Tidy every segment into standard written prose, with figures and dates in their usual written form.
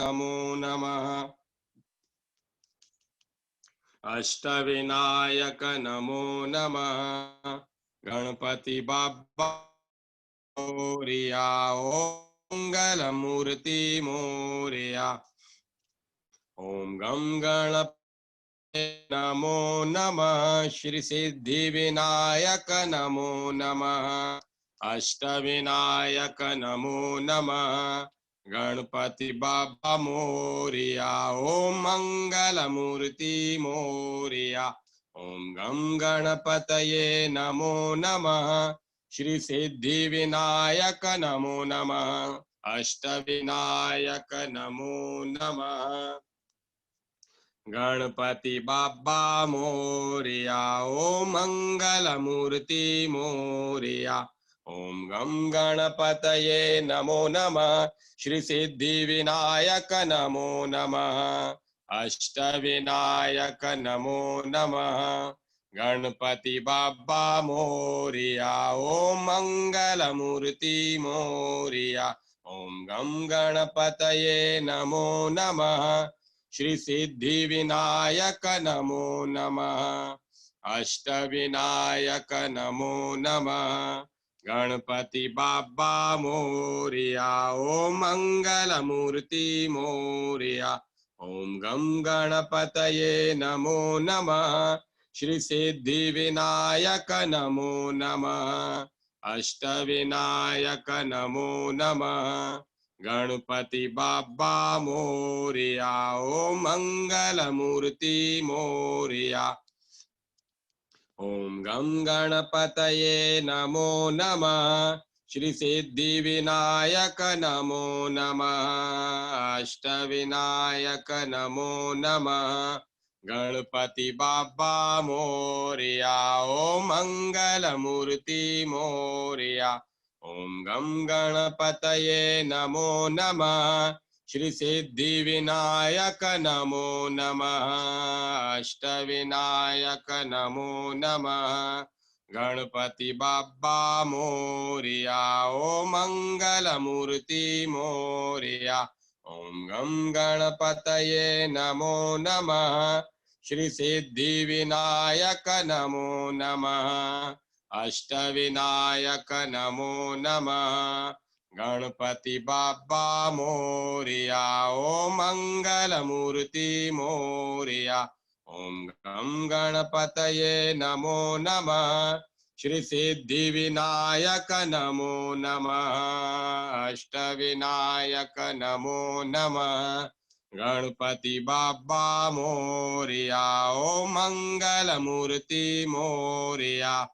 नमो नमः। अष्टविनायक नमो नमः। गणपति बाप्पा मोरिया। ओम मंगलमूर्ति मोरिया। ओम गम गणपते नमो नमः। श्री सिद्धि विनायक नमो नमः। अष्टविनायक नमो नमः। गणपति बाबा मोरिया। ओम मंगलमूर्ति मोरिया। ओम गम गणपतये नमो नमः। श्री सिद्धि विनायक नमो नमः। अष्टविनायक नमो नमः। गणपति बाबा मोरिया। ओम मंगलमूर्ति मोरिया। ओम गम गणपतये नमो नमः। श्री सिद्धि विनायक नमो नमः। अष्टविनायक नमो नमः। गणपति बाबा मोरिया। ओम मंगलमूर्ति मोरिया। ओम गम गणपतये नमो नमः। श्री सिद्धि विनायक नमो नमः। अष्टविनायक नमो नमः। गणपति बाबा मोरिया। ओम मंगलमूर्ति मोरिया। ओम गम गणपतये नमो नमः। श्री सिद्धि विनायक नमो नमः। अष्टविनायक नमो नमः। गणपति बाबा मोरिया। ओम मंगलमूर्ति मोरिया। ओम गम गणपतये नमो नमः। श्री सिद्धि विनायक नमो नमः। अष्टविनायक नमो नमः। गणपति बाबा मोरिया। ओम मंगलमूर्ति मोरिया। ओम गम गणपतये नमो नमः। श्री सिद्धि विनायक नमो नमः। अष्टविनायक नमो नमः। गणपति बाबा मोरिया। ओम मंगलमूर्ति मोरिया। ओम गम गणपतये नमो नमः। श्री सिद्धि विनायक नमो नमः। अष्टविनायक नमो नमः। गणपति बाबा मोरिया। ओम मंगलमूर्ति मोरिया। ओम गम गणपतये नमो नमः। श्री सिद्धि विनायक नमो नमः। अष्टविनायक नमो नमः। गणपति बाबा मोरिया। ओम मंगलमूर्ति मोरिया।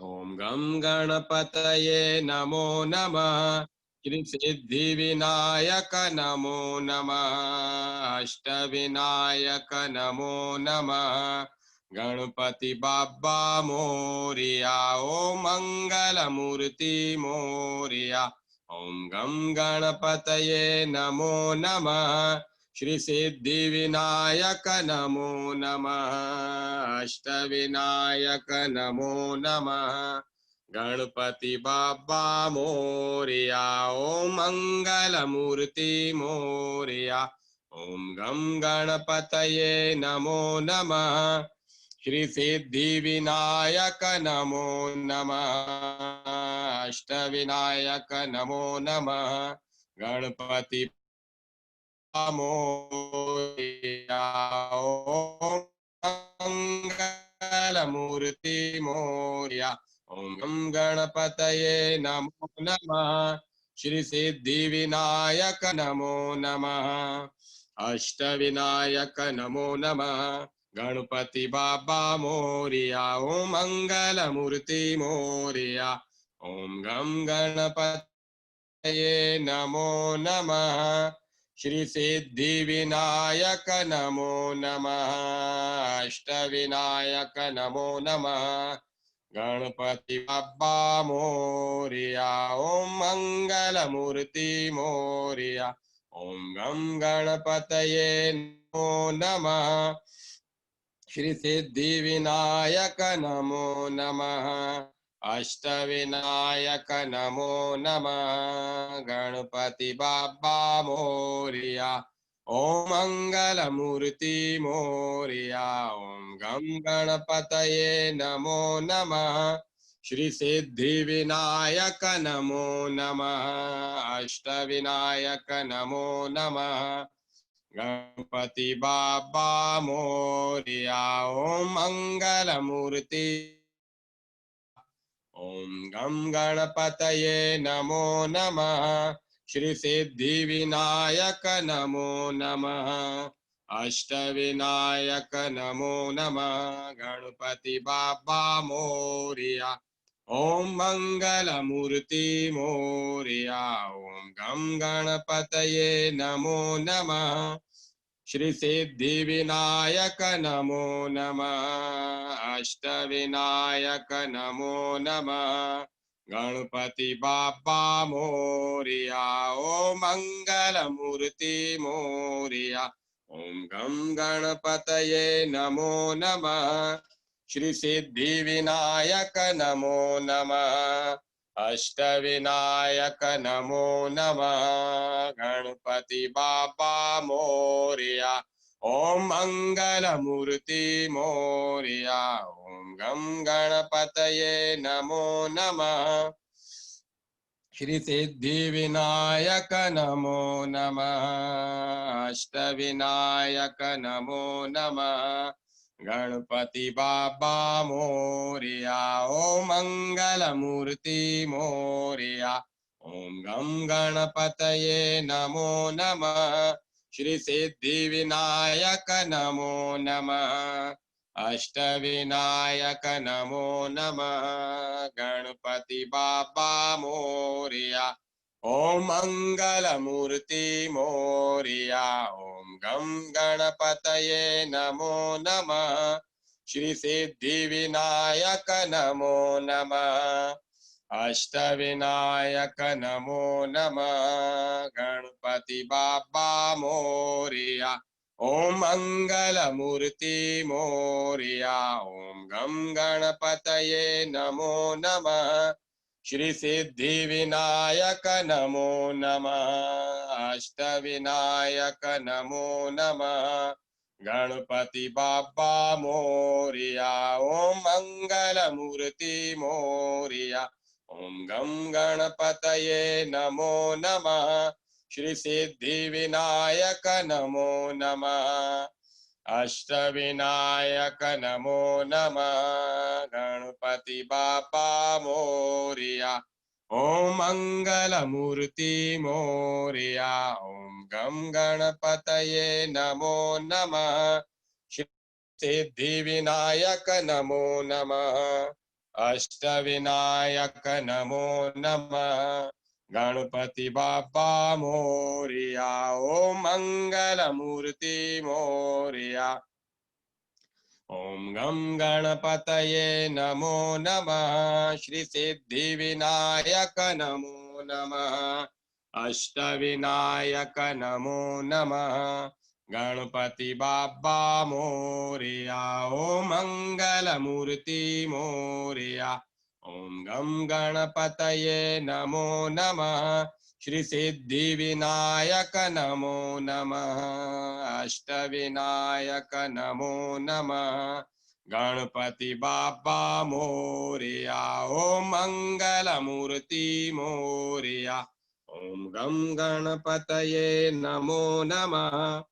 ओम गम गणपतये नमो नमः। श्री सिद्धि विनायक नमो नमः। अष्टविनायक नमो नमः। गणपति बाबा मोरिया। ओम मंगलमूर्ति मोरिया। ओम गम गणपतये नमो नमः। श्री सिद्धि विनायक नमो नमः। अष्टविनायक नमो नमः। गणपति बाबा मोरिया। ओम मंगलमूर्ति मोरिया। ओम गम गणपतये नमो नमः। श्री सिद्धि विनायक नमो नमः। अष्टविनायक नमो नमः। गणपति मोरिया। ओम मंगलमूर्ति मोरिया। ओम गणपतये नमो नमः। श्री सिद्धि विनायक नमो नमः। अष्टविनायक नमो नमः। गणपति बाबा मोरिया। ओम मंगलमूर्ति मोरिया। ओम गम गणपतये नमो नमः। श्री सिद्धि विनायक नमो नमः। अष्टविनायक नमो नमः। गणपति बाबा मोरिया। ओम मंगलमूर्ति मोरिया। ओम गम गणपतये नमो नमः। श्री सिद्धि विनायक नमो नमः। अष्टविनायक नमो नमः। गणपति बाबा मोरिया। ओम मंगलमूर्ति मोरिया। ओम गम गणपतये नमो नमः। श्री सिद्धि विनायक नमो नमः। अष्टविनायक नमो नमः। गणपति बाबा मोरिया। ओम मंगलमूर्ति। ओम गम गणपतये नमो नमः। श्री सिद्धि विनायक नमो नमः। अष्टविनायक नमो नमः। गणपति बाबा मोरिया। ओम मंगलमूर्ति मोरिया। ओम गम गणपतये नमो नमः। श्री सिद्धि विनायक नमो नमः। अष्टविनायक नमो नमः। गणपति बाबा मोरिया। ओम मंगलमूर्ति मोरिया। ओम गम गणपतये नमो नमः। श्री सिद्धि विनायक नमो नमः। अष्टविनायक नमो नमः। गणपति बाबा मोरिया। ओम मंगलमूर्ति मोरिया। ओम गम गणपतये नमो नमः। श्री सिद्धि विनायक नमो नमः। अष्टविनायक नमो नमः। गणपति बाबा मोरिया। ओम मंगलमूर्ति मोरिया। ओम गम गणपतये नमो नमः। श्री सिद्धि विनायक नमो नमः। अष्टविनायक नमो नमः। गणपति बाबा मोरिया। ओम मंगलमूर्ति मोरिया। ओम गम गणपतये नमो नमः। श्री सिद्धि विनायक नमो नमः। अष्टविनायक नमो नमः। गणपति बाबा मोरिया। ओम मंगलमूर्ति मोरिया। ओम गम गणपतये नमो नमः। श्री सिद्धि विनायक नमो नमः। अष्टविनायक नमो नमः। गणपति बाबा मोरिया। ओम मंगलमूर्ति मोरिया। ओम गम गणपतये नमो नमः। श्री सिद्धि विनायक नमो नमः। अष्टविनायक नमो नमः। गणपति बाबा मोरिया। ओम मंगलमूर्ति मोरिया। ओम गम गणपतये नमो नमः। सिद्धि विनायक नमो नमः। अष्टविनायक नमो नमः। गणपति बाबा मोरिया। ओम मंगलमूर्ति मोरिया। ओम गम गणपतये नमो नमः। श्री सिद्धि विनायक नमो नमः। अष्टविनायक नमो नमः। गणपति बाबा मोरिया। ओम मंगलमूर्ति मोरिया। ओम गम गणपतये नमो नमः। श्री सिद्धि विनायक नमो नमः। अष्टविनायक नमो नमः। गणपति बाबा मोरिया। ओम मंगलमूर्ति मोरिया। ओम गम गणपतये नमो नमः।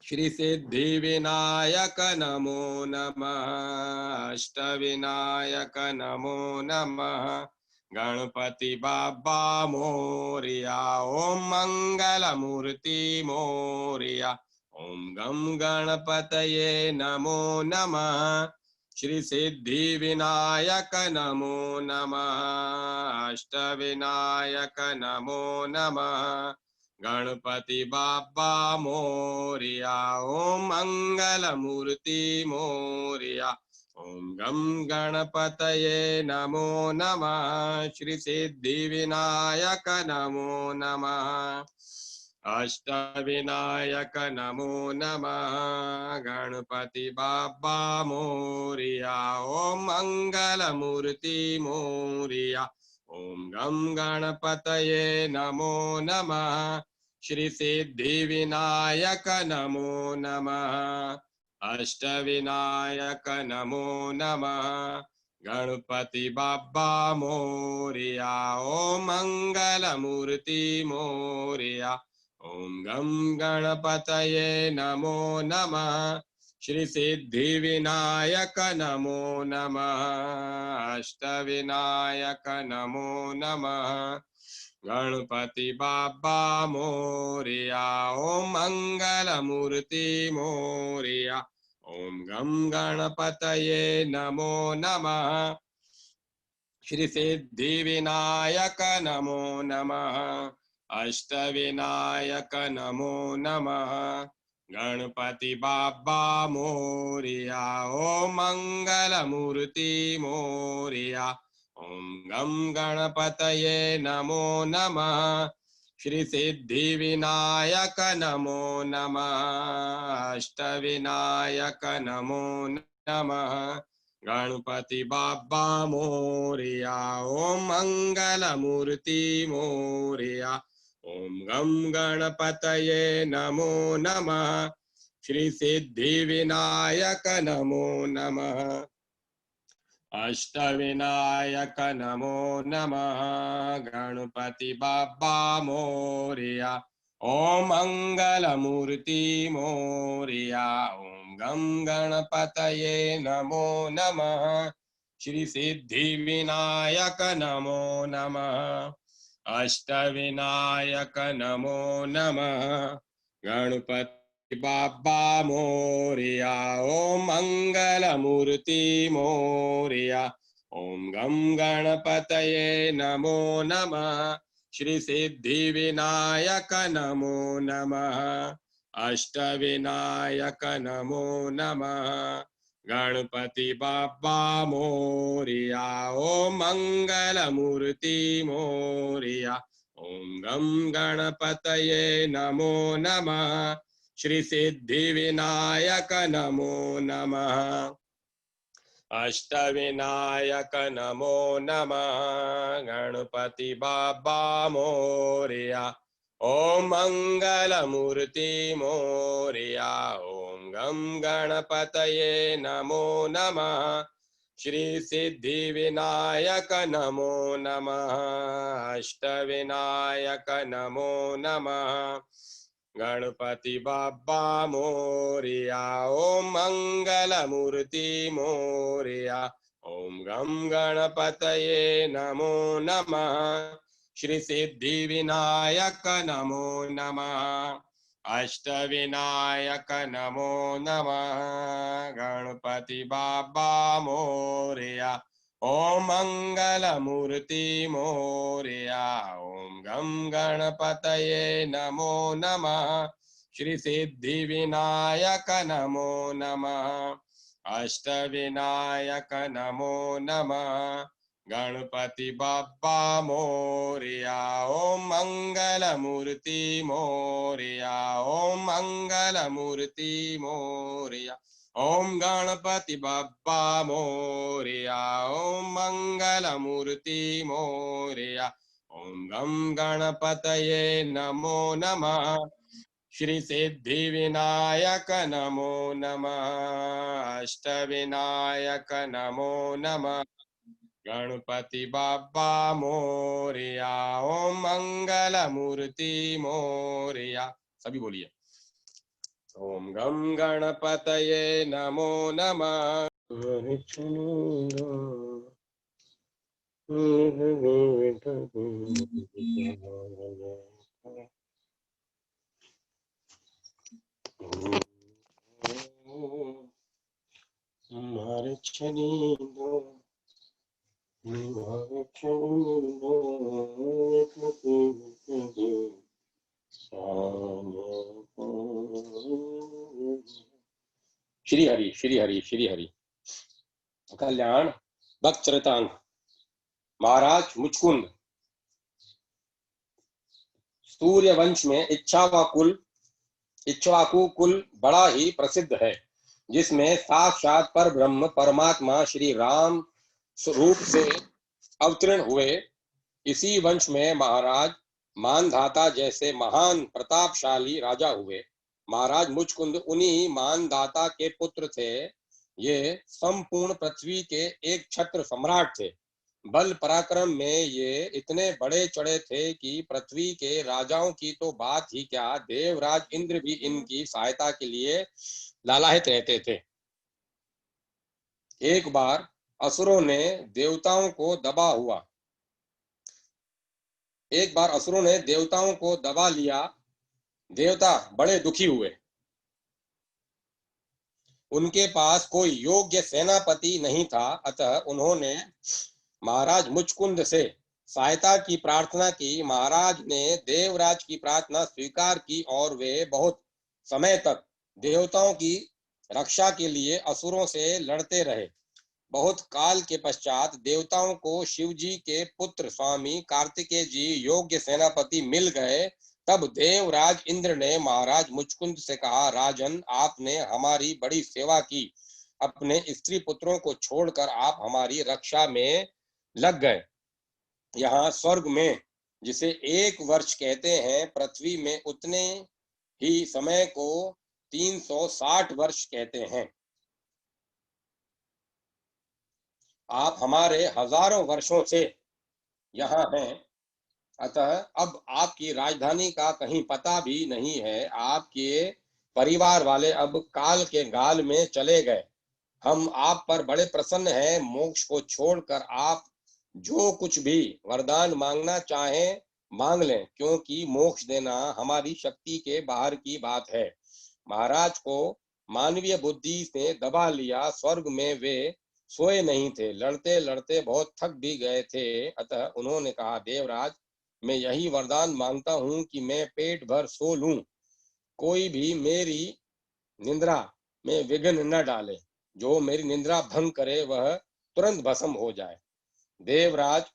श्री सिद्धि विनायक नमो नमः। अष्टविनायक नमो नमः। गणपति बाबा मोरिया। ओम मंगलमूर्ति मोरिया। ओम गम गणपतये नमो नमः। श्री सिद्धि विनायक नमो नमः। अष्टविनायक नमो नमः। गणपति बाबा मोरिया। ओम मंगलमूर्ति मोरिया। ओम गम गणपतये नमो नमः। श्री सिद्धि विनायक नमो नमः। अष्टविनायक नमो नमः। गणपति बाप्पा मोरिया। ओम मंगल मूर्ति मोरिया। ओम गम गणपतये नमो नमः। श्री सिद्धि विनायक नमो नमः। अष्टविनायक नमो नमः। गणपति बाप्पा मोरिया। ओम मंगल मूर्ति मोरिया। ओम गम गणपतये नमो नमः। श्री सिद्धि विनायक नमो नमः। अष्टविनायक नमो नमः। गणपति बाप्पा मोरिया। ओम मंगल मूर्ति मोरिया। ओम गम गणपतये नमो नमः। श्री सिद्धि विनायक नमो नमः। अष्टविनायक नमो नमः। गणपति बाप्पा मोरिया। ओम मंगल मूर्ति मोरिया। ओम गम गणपतये नमो नमः। श्री सिद्धि विनायक नमो नमः। अष्टविनायक नमो नमः। गणपति बाप्पा मोरिया। ओम मंगल मूर्ति मोरिया। ओम गम गणपतये नमो नमः। श्री सिद्धि विनायक नमो नमः। अष्टविनायक नमो नमः। गणपति बाप्पा मोरिया। ओम मंगल मूर्ति मोरिया। ओम गम गणपतये नमो नमः। श्री सिद्धि विनायक नमो नमः। अष्टविनायक नमो नमः। गणपति बाप्पा मोरिया। ओम मंगल मूर्ति मोरिया। ओम गम गणपतये नमो नमः। श्री सिद्धि विनायक नमो नमः। अष्टविनायक नमो नमः। गणपति बाप्पा मोरिया। ओम मंगल मूर्ति मोरिया। ओम गम गणपतये नमो नमः। श्री सिद्धि विनायक नमो नमः। अष्टविनायक नमो नमः। गणपति बाप्पा मोरिया। ओम मंगल मूर्ति मोरिया। ओम गम गणपतये नमो नमः। श्री सिद्धि विनायक नमो नमः। अष्टविनायक नमो नमः। गणपति बाप्पा मोरिया। ओम मंगल मूर्ति मोरिया। ओम गम गणपतये नमो नमः। श्री सिद्धि विनायक नमो नमः। अष्टविनायक नमो नमः। गणपति बाप्पा मोरिया। ओम मंगल मूर्ति मोरिया। ओम गम गणपतये नमो नमः। श्री सिद्धि विनायक नमो नमः। अष्टविनायक नमो नमः। गणपति बाप्पा मोरिया। ओम मंगल मूर्ति मोरिया। ओम मंगल मूर्ति मोरिया। ओम गणपति बाप्पा मोरिया। ओम मंगल मूर्ति मोरिया। ओम गम गणपतये नमो नमः। श्री सिद्धि विनायक नमो नमः। अष्टविनायक नमो नमः। गणपति बाप्पा मोरिया। ओम मंगल मूर्ति मोरिया। सभी बोलिए। ओम गम गणपतये नमो नमः। श्री हरि श्री हरि श्री हरि। कल्याण भक्त चरितांग महाराज मुचकुंद सूर्य वंश में इक्ष्वाकु कुल बड़ा ही प्रसिद्ध है, जिसमें साक्षात पर ब्रह्म परमात्मा श्री राम स्वरूप से अवतीर्ण हुए। इसी वंश में महाराज मानधाता जैसे महान प्रतापशाली राजा हुए। महाराज मुचकुंद उन्हीं मानधाता के पुत्र थे। ये संपूर्ण पृथ्वी के एक छत्र सम्राट थे। बल पराक्रम में ये इतने बड़े चढ़े थे कि पृथ्वी के राजाओं की तो बात ही क्या, देवराज इंद्र भी इनकी सहायता के लिए लालायित रहते थे। एक बार असुरों ने देवताओं को दबा लिया। देवता बड़े दुखी हुए। उनके पास कोई योग्य सेनापति नहीं था, अतः उन्होंने महाराज मुचकुंद से सहायता की प्रार्थना की। महाराज ने देवराज की प्रार्थना स्वीकार की और वे बहुत समय तक देवताओं की रक्षा के लिए असुरों से लड़ते रहे। बहुत काल के पश्चात देवताओं को शिव जी के पुत्र स्वामी कार्तिकेय जी योग्य सेनापति मिल गए। तब देवराज इंद्र ने महाराज मुचकुंद से कहा, राजन, आपने हमारी बड़ी सेवा की। अपने स्त्री पुत्रों को छोड़कर आप हमारी रक्षा में लग गए। यहाँ स्वर्ग में जिसे 1 वर्ष कहते हैं, पृथ्वी में उतने ही समय को 360 वर्ष कहते हैं। आप हमारे हजारों वर्षों से यहाँ हैं, अतः अब आपकी राजधानी का कहीं पता भी नहीं है। आपके परिवार वाले अब काल के गाल में चले गए। हम आप पर बड़े प्रसन्न हैं। मोक्ष को छोड़कर आप जो कुछ भी वरदान मांगना चाहें मांग लें, क्योंकि मोक्ष देना हमारी शक्ति के बाहर की बात है। महाराज को मानवीय बुद्धि से दबा लिया। स्वर्ग में वे सोए नहीं थे, लड़ते लड़ते बहुत थक भी गए थे। अतः उन्होंने कहा, देवराज, मैं यही वरदान मांगता हूं कि मैं पेट भर सो लूं, कोई भी मेरी निंद्रा में विघ्न न डाले। जो मेरी निंद्रा भंग करे वह तुरंत भस्म हो जाए। देवराज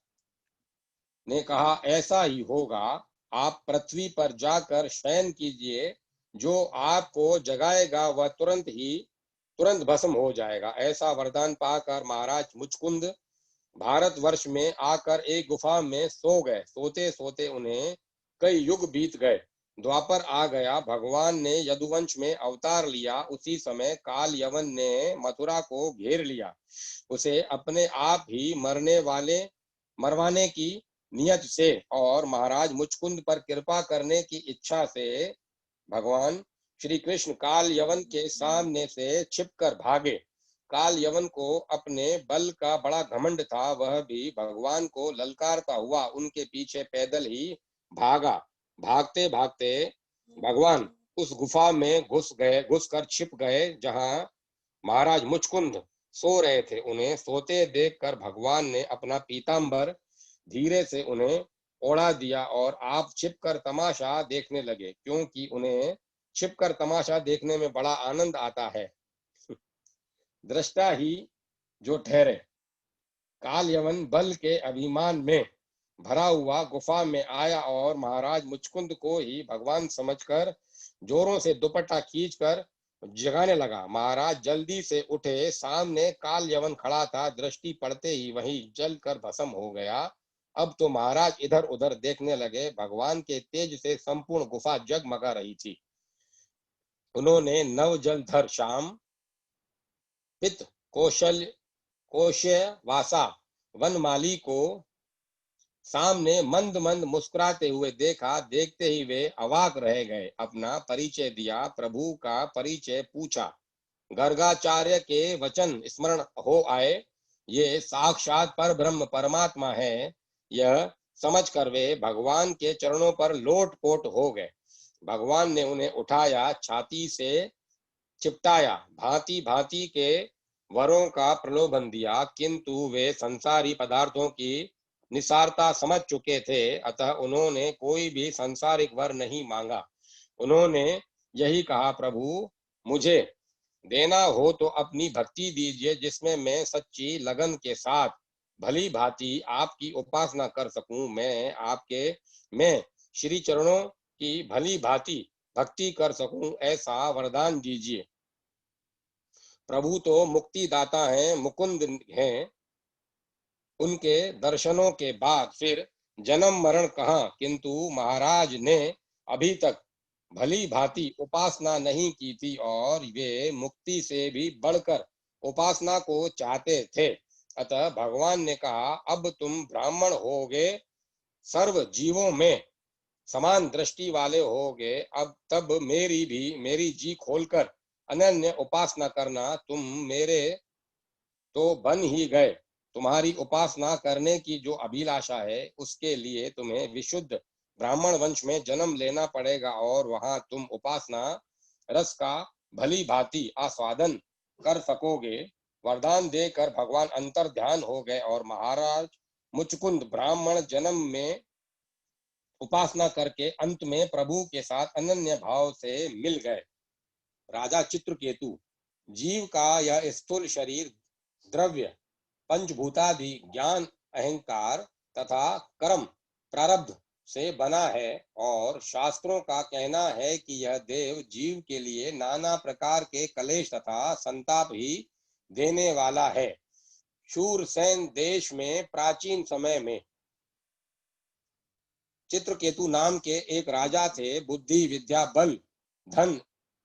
ने कहा, ऐसा ही होगा। आप पृथ्वी पर जाकर शयन कीजिए, जो आपको जगाएगा वह तुरंत भस्म हो जाएगा। ऐसा वरदान पाकर महाराज मुचकुंद भारतवर्ष में आकर एक गुफा में सो गए। सोते सोते उन्हें कई युग बीत गए। द्वापर आ गया। भगवान ने यदुवंश में अवतार लिया। उसी समय काल यवन ने मथुरा को घेर लिया। उसे अपने आप ही मरवाने की नियत से और महाराज मुचकुंद पर कृपा करने की इच्छा से भगवान श्री कृष्ण काल यवन के सामने से छिपकर भागे। काल यवन को अपने बल का बड़ा घमंड था। वह भी भगवान को ललकारता हुआ उनके पीछे पैदल ही भागा। भागते भागते भगवान उस गुफा में घुसकर छिप गए, जहां महाराज मुचकुंद सो रहे थे। उन्हें सोते देखकर भगवान ने अपना पीतांबर धीरे से उन्हें ओढ़ा दिया और आप छिपकर तमाशा देखने लगे, क्योंकि उन्हें छिपकर तमाशा देखने में बड़ा आनंद आता है। दृष्टा ही जो ठहरे। काल यवन बल के अभिमान में भरा हुआ गुफा में आया और महाराज मुचकुंद को ही भगवान समझकर जोरों से दुपट्टा खींचकर जगाने लगा। महाराज जल्दी से उठे। सामने काल यवन खड़ा था। दृष्टि पड़ते ही वही जलकर भस्म हो गया। अब तो महाराज इधर उधर देखने लगे। भगवान के तेज से संपूर्ण गुफा जगमगा रही थी। उन्होंने नव जलधर श्याम पित कोशय वासा वनमाली को सामने मंद मंद मुस्कुराते हुए देखा। देखते ही वे अवाक रह गए। अपना परिचय दिया, प्रभु का परिचय पूछा। गर्गाचार्य के वचन स्मरण हो आए। ये साक्षात पर ब्रह्म परमात्मा है। यह समझकर वे भगवान के चरणों पर लोटपोट हो गए। भगवान ने उन्हें उठाया, छाती से चिपटाया, भांति भांति के वरों का प्रलोभन दिया, किंतु वे संसारी पदार्थों की निसारता समझ चुके थे। अतः उन्होंने कोई भी संसारिक वर नहीं मांगा। उन्होंने यही कहा, प्रभु, मुझे देना हो तो अपनी भक्ति दीजिए, जिसमें मैं सच्ची लगन के साथ भली भांति आपकी उपासना कर सकूं। मैं श्री चरणों की भली भांति भक्ति कर सकूं, ऐसा वरदान दीजिए। प्रभु तो मुक्ति दाता हैं, मुकुंद हैं, उनके दर्शनों के बाद फिर जन्म मरण कहाँ। किंतु महाराज ने अभी तक भली भांति उपासना नहीं की थी और वे मुक्ति से भी बढ़कर उपासना को चाहते थे। अतः भगवान ने कहा, अब तुम ब्राह्मण होगे, सर्व जीवों में समान दृष्टि वाले होगे, अब तब मेरी जी खोलकर अनन्य उपासना करना। तुम मेरे तो बन ही गए। तुम्हारी उपासना करने की जो अभिलाषा है, उसके लिए तुम्हें विशुद्ध ब्राह्मण वंश में जन्म लेना पड़ेगा और वहां तुम उपासना रस का भली भांति आस्वादन कर सकोगे। वरदान देकर भगवान अंतर ध्यान हो गए और महाराज मुचकुंद ब्राह्मण जन्म में उपासना करके अंत में प्रभु के साथ अनन्य भाव से मिल गए। राजा चित्रकेतु, जीव का यह स्थूल शरीर द्रव्य पंचभूतादि ज्ञान अहंकार तथा कर्म प्रारब्ध से बना है और शास्त्रों का कहना है कि यह देव जीव के लिए नाना प्रकार के कलेश तथा संताप ही देने वाला है। शूरसेन देश में प्राचीन समय में चित्रकेतु नाम के एक राजा थे। बुद्धि विद्या बल धन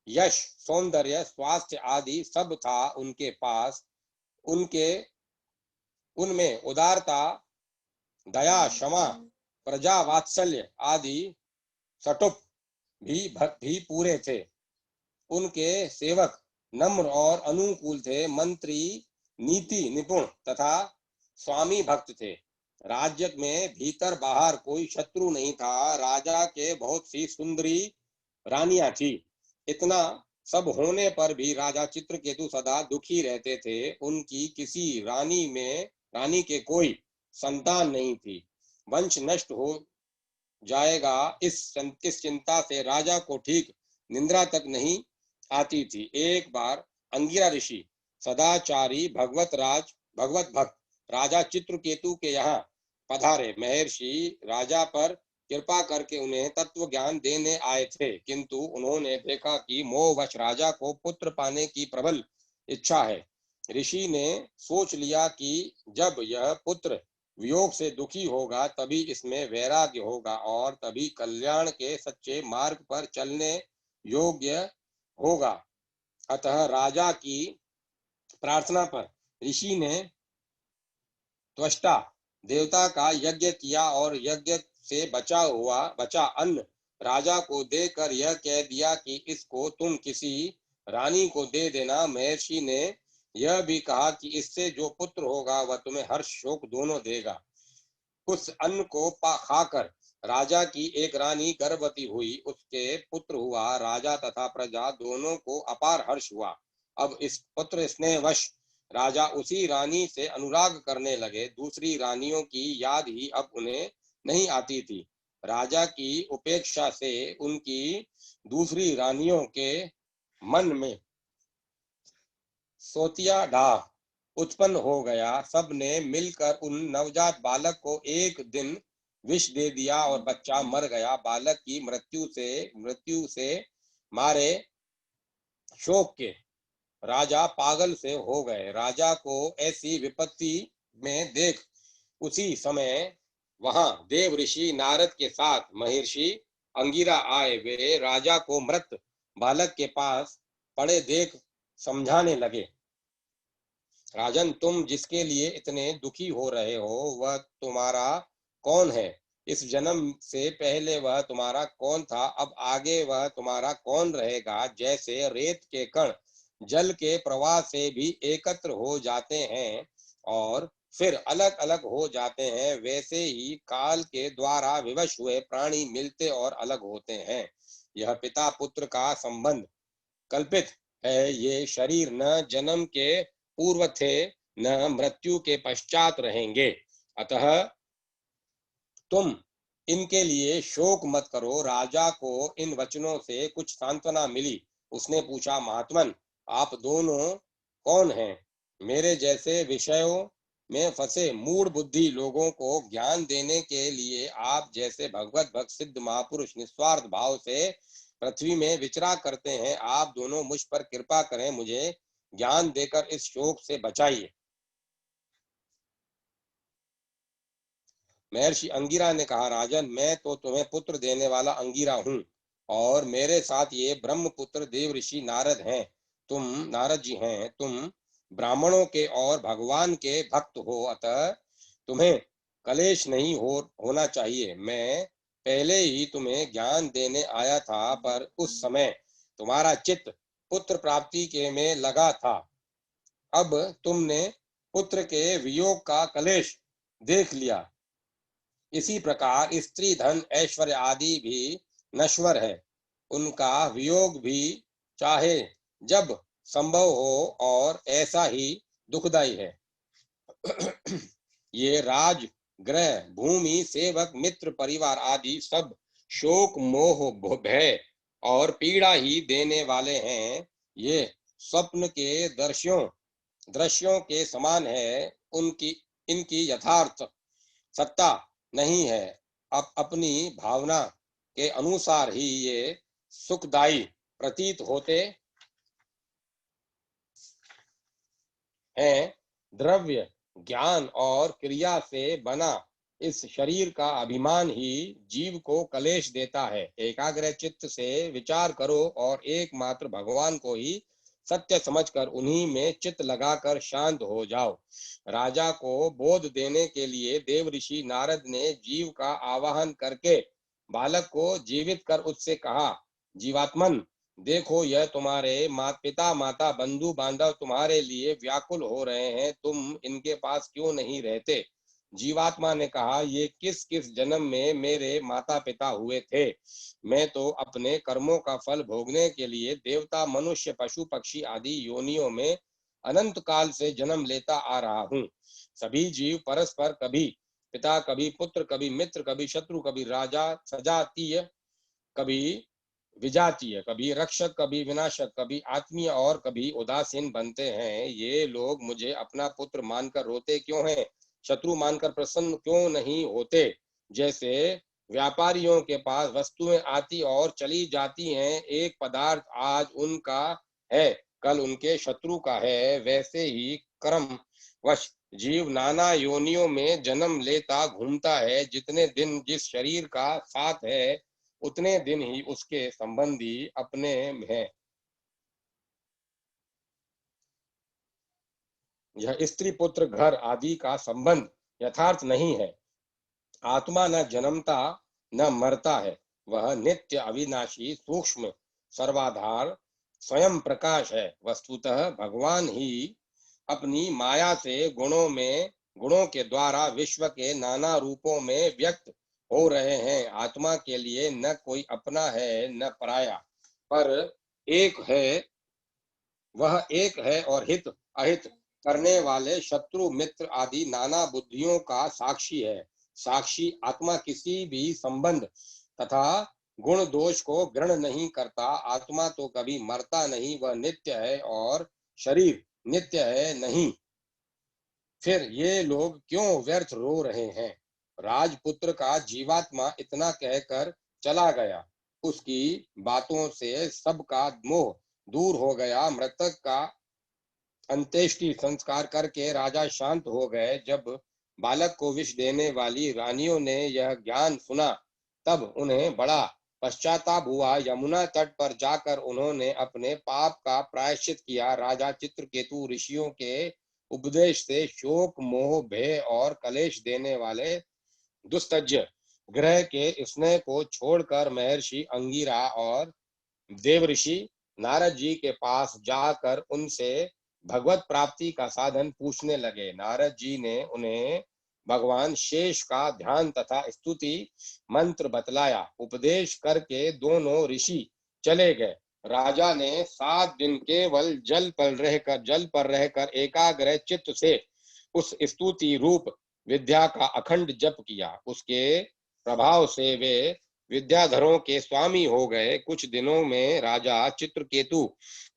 यश सौंदर्य स्वास्थ्य आदि सब था उनके पास। उनमें उदारता दया क्षमा प्रजा वात्सल्य आदि सटुप भी पूरे थे। उनके सेवक नम्र और अनुकूल थे। मंत्री नीति निपुण तथा स्वामी भक्त थे। राज्य में भीतर बाहर कोई शत्रु नहीं था। राजा के बहुत सी सुंदरी रानियां थी। इतना सब होने पर भी राजा चित्रकेतु सदा दुखी रहते थे। उनकी किसी रानी के कोई संतान नहीं थी। वंश नष्ट हो जाएगा, इस चिंता से राजा को ठीक निंद्रा तक नहीं आती थी। एक बार अंगिरा ऋषि सदाचारी भगवत भक्त राजा चित्रकेतु के यहाँ पधारे। महर्षि राजा पर कृपा करके उन्हें तत्व ज्ञान देने आए थे, किंतु उन्होंने देखा कि मोहवश राजा को पुत्र पाने की प्रबल इच्छा है। ऋषि ने सोच लिया कि जब यह पुत्र वियोग से दुखी होगा तभी इसमें वैराग्य होगा और तभी कल्याण के सच्चे मार्ग पर चलने योग्य होगा। अतः राजा की प्रार्थना पर ऋषि ने त्वष्टा देवता का यज्ञ किया और यज्ञ से बचा अन्न राजा को देकर यह कह दिया कि इसको तुम किसी रानी को दे देना। महर्षि ने यह भी कहा कि इससे जो पुत्र होगा वह तुम्हें हर्ष शोक दोनों देगा। उस अन्न को खाकर राजा की एक रानी गर्भवती हुई। उसके पुत्र हुआ। राजा तथा प्रजा दोनों को अपार हर्ष हुआ। अब इस पुत्र स्नेहवश राजा उसी रानी से अनुराग करने लगे। दूसरी रानियों की याद ही अब उन्हें नहीं आती थी। राजा की उपेक्षा से उनकी दूसरी रानियों के मन में सोतिया डाह उत्पन्न हो गया। सबने मिलकर उन नवजात बालक को एक दिन विष दे दिया और बच्चा मर गया। बालक की मृत्यु से मारे शोक के राजा पागल से हो गए। राजा को ऐसी विपत्ति में देख उसी समय वहां देव ऋषि नारद के साथ महर्षि अंगिरा आए। वे राजा को मृत बालक के पास पड़े देख समझाने लगे, राजन, तुम जिसके लिए इतने दुखी हो रहे हो वह तुम्हारा कौन है? इस जन्म से पहले वह तुम्हारा कौन था? अब आगे वह तुम्हारा कौन रहेगा? जैसे रेत के कण जल के प्रवाह से भी एकत्र हो जाते हैं और फिर अलग अलग हो जाते हैं, वैसे ही काल के द्वारा विवश हुए प्राणी मिलते और अलग होते हैं। यह पिता पुत्र का संबंध कल्पित है। ये शरीर न जन्म के पूर्व थे न मृत्यु के पश्चात रहेंगे। अतः तुम इनके लिए शोक मत करो। राजा को इन वचनों से कुछ सांत्वना मिली। उसने पूछा, महात्मन, आप दोनों कौन हैं? मेरे जैसे विषयों में फंसे मूढ़ बुद्धि लोगों को ज्ञान देने के लिए आप जैसे भगवत भक्त सिद्ध महापुरुष निस्वार्थ भाव से पृथ्वी में विचरा करते हैं, आप दोनों मुझ पर कृपा करें, मुझे ज्ञान देकर इस शोक से बचाइए। महर्षि अंगिरा ने कहा, राजन, मैं तो तुम्हें पुत्र देने वाला अंगिरा हूँ और मेरे साथ ये ब्रह्मपुत्र देव ऋषि नारद हैं। नारद जी हैं। तुम ब्राह्मणों के और भगवान के भक्त हो, अतः तुम्हें कलेश नहीं होना चाहिए। मैं पहले ही तुम्हें ज्ञान देने आया था, पर उस समय तुम्हारा चित्त पुत्र प्राप्ति के में लगा था। अब तुमने पुत्र के वियोग का कलेश देख लिया। इसी प्रकार स्त्री धन ऐश्वर्य आदि भी नश्वर है, उनका वियोग भी चाहे जब संभव हो और ऐसा ही दुखदायी है। ये राज ग्रह भूमि सेवक मित्र परिवार आदि सब शोक मोह भय और पीड़ा ही देने वाले हैं। ये स्वप्न के दृश्यों के समान है, उनकी इनकी यथार्थ सत्ता नहीं है। अब अपनी भावना के अनुसार ही ये सुखदायी प्रतीत होते हैं। द्रव्य ज्ञान और क्रिया से बना इस शरीर का अभिमान ही जीव को कलेश देता है। एकाग्र चित्त से विचार करो और एकमात्र भगवान को ही सत्य समझकर उन्हीं में चित्त लगाकर शांत हो जाओ। राजा को बोध देने के लिए देव ऋषि नारद ने जीव का आवाहन करके बालक को जीवित कर उससे कहा, जीवात्मन, देखो, यह तुम्हारे पिता माता बंधु बांधव तुम्हारे लिए व्याकुल हो रहे हैं, तुम इनके पास क्यों नहीं रहते? जीवात्मा ने कहा, ये किस किस जन्म में मेरे माता पिता हुए थे। मैं तो अपने कर्मों का फल भोगने के लिए देवता मनुष्य पशु पक्षी आदि योनियों में अनंत काल से जन्म लेता आ रहा हूँ। सभी जीव परस्पर कभी पिता, कभी पुत्र, कभी मित्र, कभी शत्रु, कभी राजा सजातीय, कभी विजातीय, कभी रक्षक, कभी विनाशक, कभी आत्मीय और कभी उदासीन बनते हैं। ये लोग मुझे अपना पुत्र मानकर रोते क्यों हैं? शत्रु मानकर प्रसन्न क्यों नहीं होते? जैसे व्यापारियों के पास वस्तुएं आती और चली जाती हैं, एक पदार्थ आज उनका है, कल उनके शत्रु का है, वैसे ही कर्म वश जीव नाना योनियों में जन्म लेता घूमता है। जितने दिन जिस शरीर का साथ है, उतने दिन ही उसके संबंधी अपने हैं। यह स्त्री पुत्र घर आदि का संबंध यथार्थ नहीं है। आत्मा न जन्मता न मरता है, वह नित्य अविनाशी सूक्ष्म सर्वाधार स्वयं प्रकाश है। वस्तुतः भगवान ही अपनी माया से गुणों के द्वारा विश्व के नाना रूपों में व्यक्त हो रहे हैं। आत्मा के लिए न कोई अपना है न पराया, पर एक है, वह एक है और हित अहित करने वाले शत्रु मित्र आदि नाना बुद्धियों का साक्षी है। साक्षी आत्मा किसी भी संबंध तथा गुण दोष को ग्रहण नहीं करता। आत्मा तो कभी मरता नहीं, वह नित्य है और शरीर नित्य है नहीं। फिर ये लोग क्यों व्यर्थ रो रहे हैं? राजपुत्र का जीवात्मा इतना कहकर चला गया। उसकी बातों से सबका मोह दूर हो गया। मृतक का अंत्येष्टि संस्कार करके राजा शांत हो गए। जब बालक को विष देने वाली रानियों ने यह ज्ञान सुना, तब उन्हें बड़ा पश्चाताप हुआ। यमुना तट पर जाकर उन्होंने अपने पाप का प्रायश्चित किया। राजा चित्रकेतु ऋषियों के उपदेश से शोक मोह भय और कलेश देने वाले दुस्तज्य ग्रह के स्नेह को छोड़कर महर्षि अंगिरा और देवऋषि नारद जी के पास जाकर उनसे भगवत प्राप्ति का साधन पूछने लगे। नारद जी ने उन्हें भगवान शेष का ध्यान तथा स्तुति मंत्र बतलाया। उपदेश करके दोनों ऋषि चले गए। राजा ने 7 दिन केवल जल पर रहकर एकाग्र चित्त से उस स्तुति रूप विद्या का अखंड जप किया। उसके प्रभाव से वे विद्याधरों के स्वामी हो गए। कुछ दिनों में राजा चित्रकेतु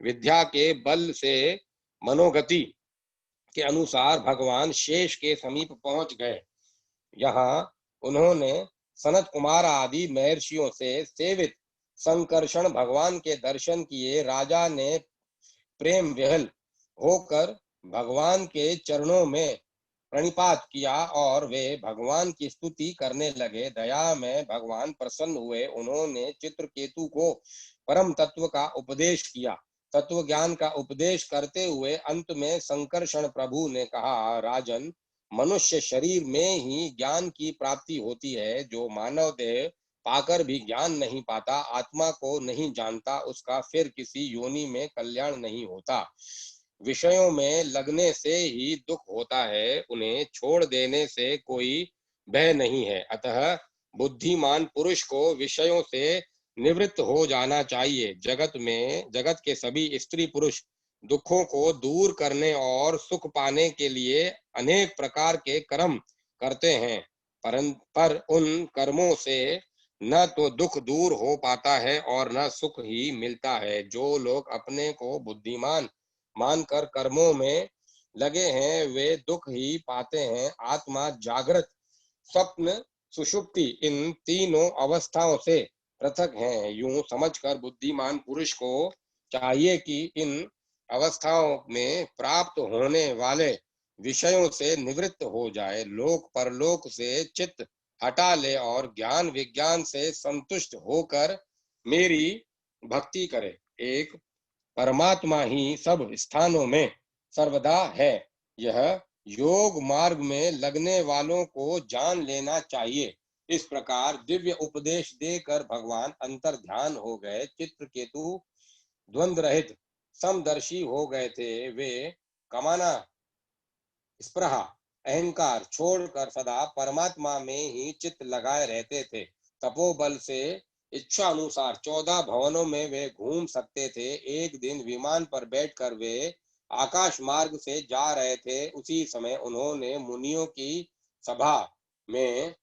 विद्या के बल से मनोगति के अनुसार भगवान शेष के समीप पहुंच गए। यहाँ उन्होंने सनत कुमार आदि महर्षियों से सेवित संकर्षण भगवान के दर्शन किए। राजा ने प्रेम विहल होकर भगवान के चरणों में प्रणिपात किया और वे भगवान की स्तुति करने लगे। दया में भगवान प्रसन्न हुए। उन्होंने चित्रकेतु को परम तत्व का उपदेश किया। तत्व ज्ञान का उपदेश करते हुए अंत में संकर्षण प्रभु ने कहा, राजन, मनुष्य शरीर में ही ज्ञान की प्राप्ति होती है। जो मानव देह पाकर भी ज्ञान नहीं पाता, आत्मा को नहीं जानता, उसका फिर किसी योनि में कल्याण नहीं होता। विषयों में लगने से ही दुख होता है, उन्हें छोड़ देने से कोई भय नहीं है। अतः बुद्धिमान पुरुष को विषयों से निवृत्त हो जाना चाहिए। जगत के सभी स्त्री पुरुष दुखों को दूर करने और सुख पाने के लिए अनेक प्रकार के कर्म करते हैं, पर उन कर्मों से न तो दुख दूर हो पाता है और न सुख ही मिलता है। जो लोग अपने को बुद्धिमान मानकर कर्मों में लगे हैं, वे दुख ही पाते हैं। आत्मा जागृत, स्वप्न, सुषुप्ति इन तीनों अवस्थाओं से पृथक हैं। यूं समझकर बुद्धिमान पुरुष को चाहिए कि इन अवस्थाओं में प्राप्त होने वाले विषयों से निवृत्त हो जाए, लोक परलोक से चित्त हटा ले और ज्ञान विज्ञान से संतुष्ट होकर मेरी भक्ति करे। एक परमात्मा ही सब स्थानों में सर्वदा है। यह योग मार्ग में लगने वालों को जान लेना चाहिए। इस प्रकार दिव्य उपदेश देकर भगवान अंतर ध्यान हो गए। चित्रकेतु द्वंद्व रहित समदर्शी हो गए थे। वे कामना, स्पृहा, अहंकार छोड़कर सदा परमात्मा में ही चित्त लगाए रहते थे। तपोबल से इच्छा अनुसार 14 भवनों में वे घूम सकते थे। एक दिन विमान पर बैठकर वे आकाश मार्ग से जा रहे थे। उसी समय उन्होंने मुनियों की सभा में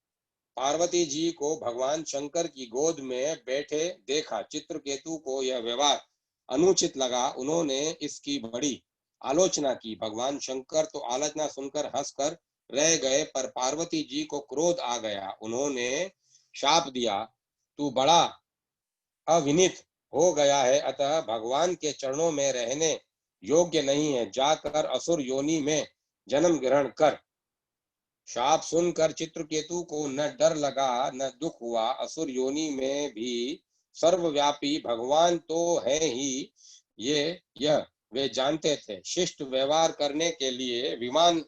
पार्वती जी को भगवान शंकर की गोद में बैठे देखा। चित्रकेतु को यह व्यवहार अनुचित लगा। उन्होंने इसकी बड़ी आलोचना की। भगवान शंकर तो आलोचना सुनकर हंसकर रह गए, पर पार्वती जी को क्रोध आ गया। उन्होंने शाप दिया, तू बड़ा अविनीत हो गया है, अतः भगवान के चरणों में रहने योग्य नहीं है। जाकर असुर योनि में जन्म ग्रहण कर। शाप सुनकर चित्रकेतु को न डर लगा न दुख हुआ। असुर योनि में भी सर्वव्यापी भगवान तो है ही, यह वे जानते थे। शिष्ट व्यवहार करने के लिए विमान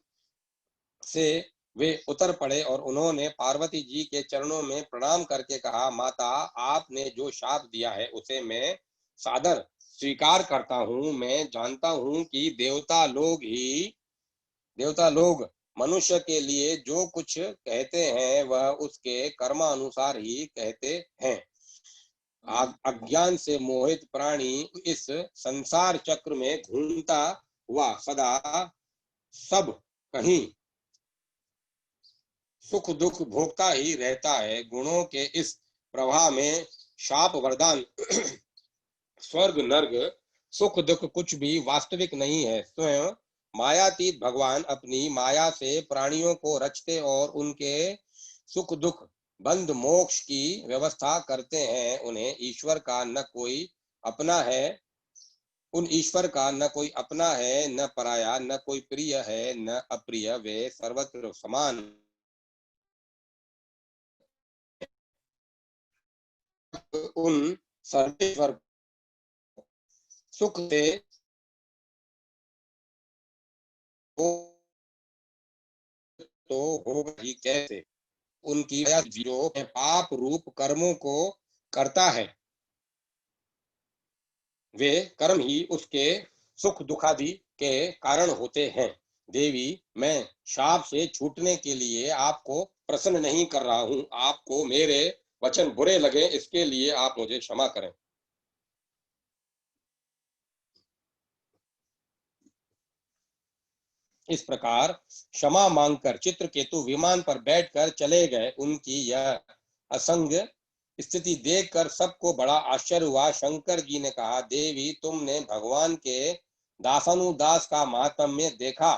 से वे उतर पड़े और उन्होंने पार्वती जी के चरणों में प्रणाम करके कहा, माता, आपने जो शाप दिया है उसे मैं सादर स्वीकार करता हूँ। मैं जानता हूँ कि देवता लोग मनुष्य के लिए जो कुछ कहते हैं वह उसके कर्मानुसार ही कहते हैं। अज्ञान से मोहित प्राणी इस संसार चक्र में घूमता हुआ सदा सब कहीं सुख दुख भोगता ही रहता है। गुणों के इस प्रवाह में शाप वरदान स्वर्ग नर्क सुख दुख कुछ भी वास्तविक नहीं है। स्वयं मायातीत भगवान अपनी माया से प्राणियों को रचते और उनके सुख दुख बंध मोक्ष की व्यवस्था करते हैं। उन्हें ईश्वर का न कोई अपना है, उन ईश्वर का न कोई अपना है न पराया, न कोई प्रिय है न अप्रिय। वे सर्वत्र समान उन सर्वेश्वर सुख से हो तो होगा ही कैसे। उनकी जो पाप रूप कर्मों को करता है, वे कर्म ही उसके सुख दुखादि के कारण होते हैं। देवी, मैं शाप से छूटने के लिए आपको प्रसन्न नहीं कर रहा हूँ। आपको मेरे वचन बुरे लगे, इसके लिए आप मुझे क्षमा करें। इस प्रकार क्षमा मांगकर चित्रकेतु विमान पर बैठकर चले गए। उनकी यह असंग स्थिति देखकर सबको बड़ा आश्चर्य हुआ। शंकर जी ने कहा, देवी, तुमने भगवान के दासानुदास का महात्म्य देखा।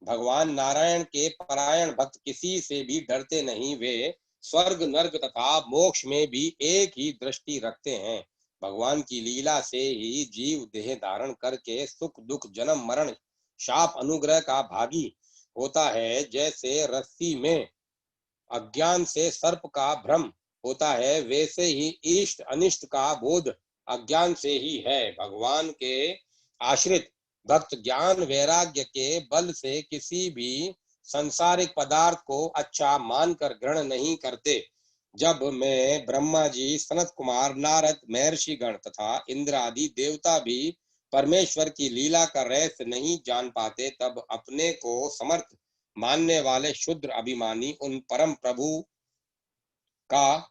भगवान नारायण के परायण भक्त किसी से भी डरते नहीं। वे स्वर्ग नर्क तथा मोक्ष में भी एक ही दृष्टि रखते हैं। भगवान की लीला से ही जीव देह धारण करके सुख दुख जन्म मरण शाप अनुग्रह का भागी होता है। जैसे रस्सी में अज्ञान से सर्प का भ्रम होता है, वैसे ही इष्ट अनिष्ट का बोध अज्ञान से ही है। भगवान के आश्रित भक्त ज्ञान वैराग्य के बल से किसी भी संसारिक पदार्थ को अच्छा मानकर ग्रहण नहीं करते। जब मैं ब्रह्मा जी, सनत कुमार, नारद, महर्षि गण तथा इंद्र आदि देवता भी परमेश्वर की लीला का रहस्य नहीं जान पाते, तब अपने को समर्थ मानने वाले शुद्र अभिमानी उन परम प्रभु का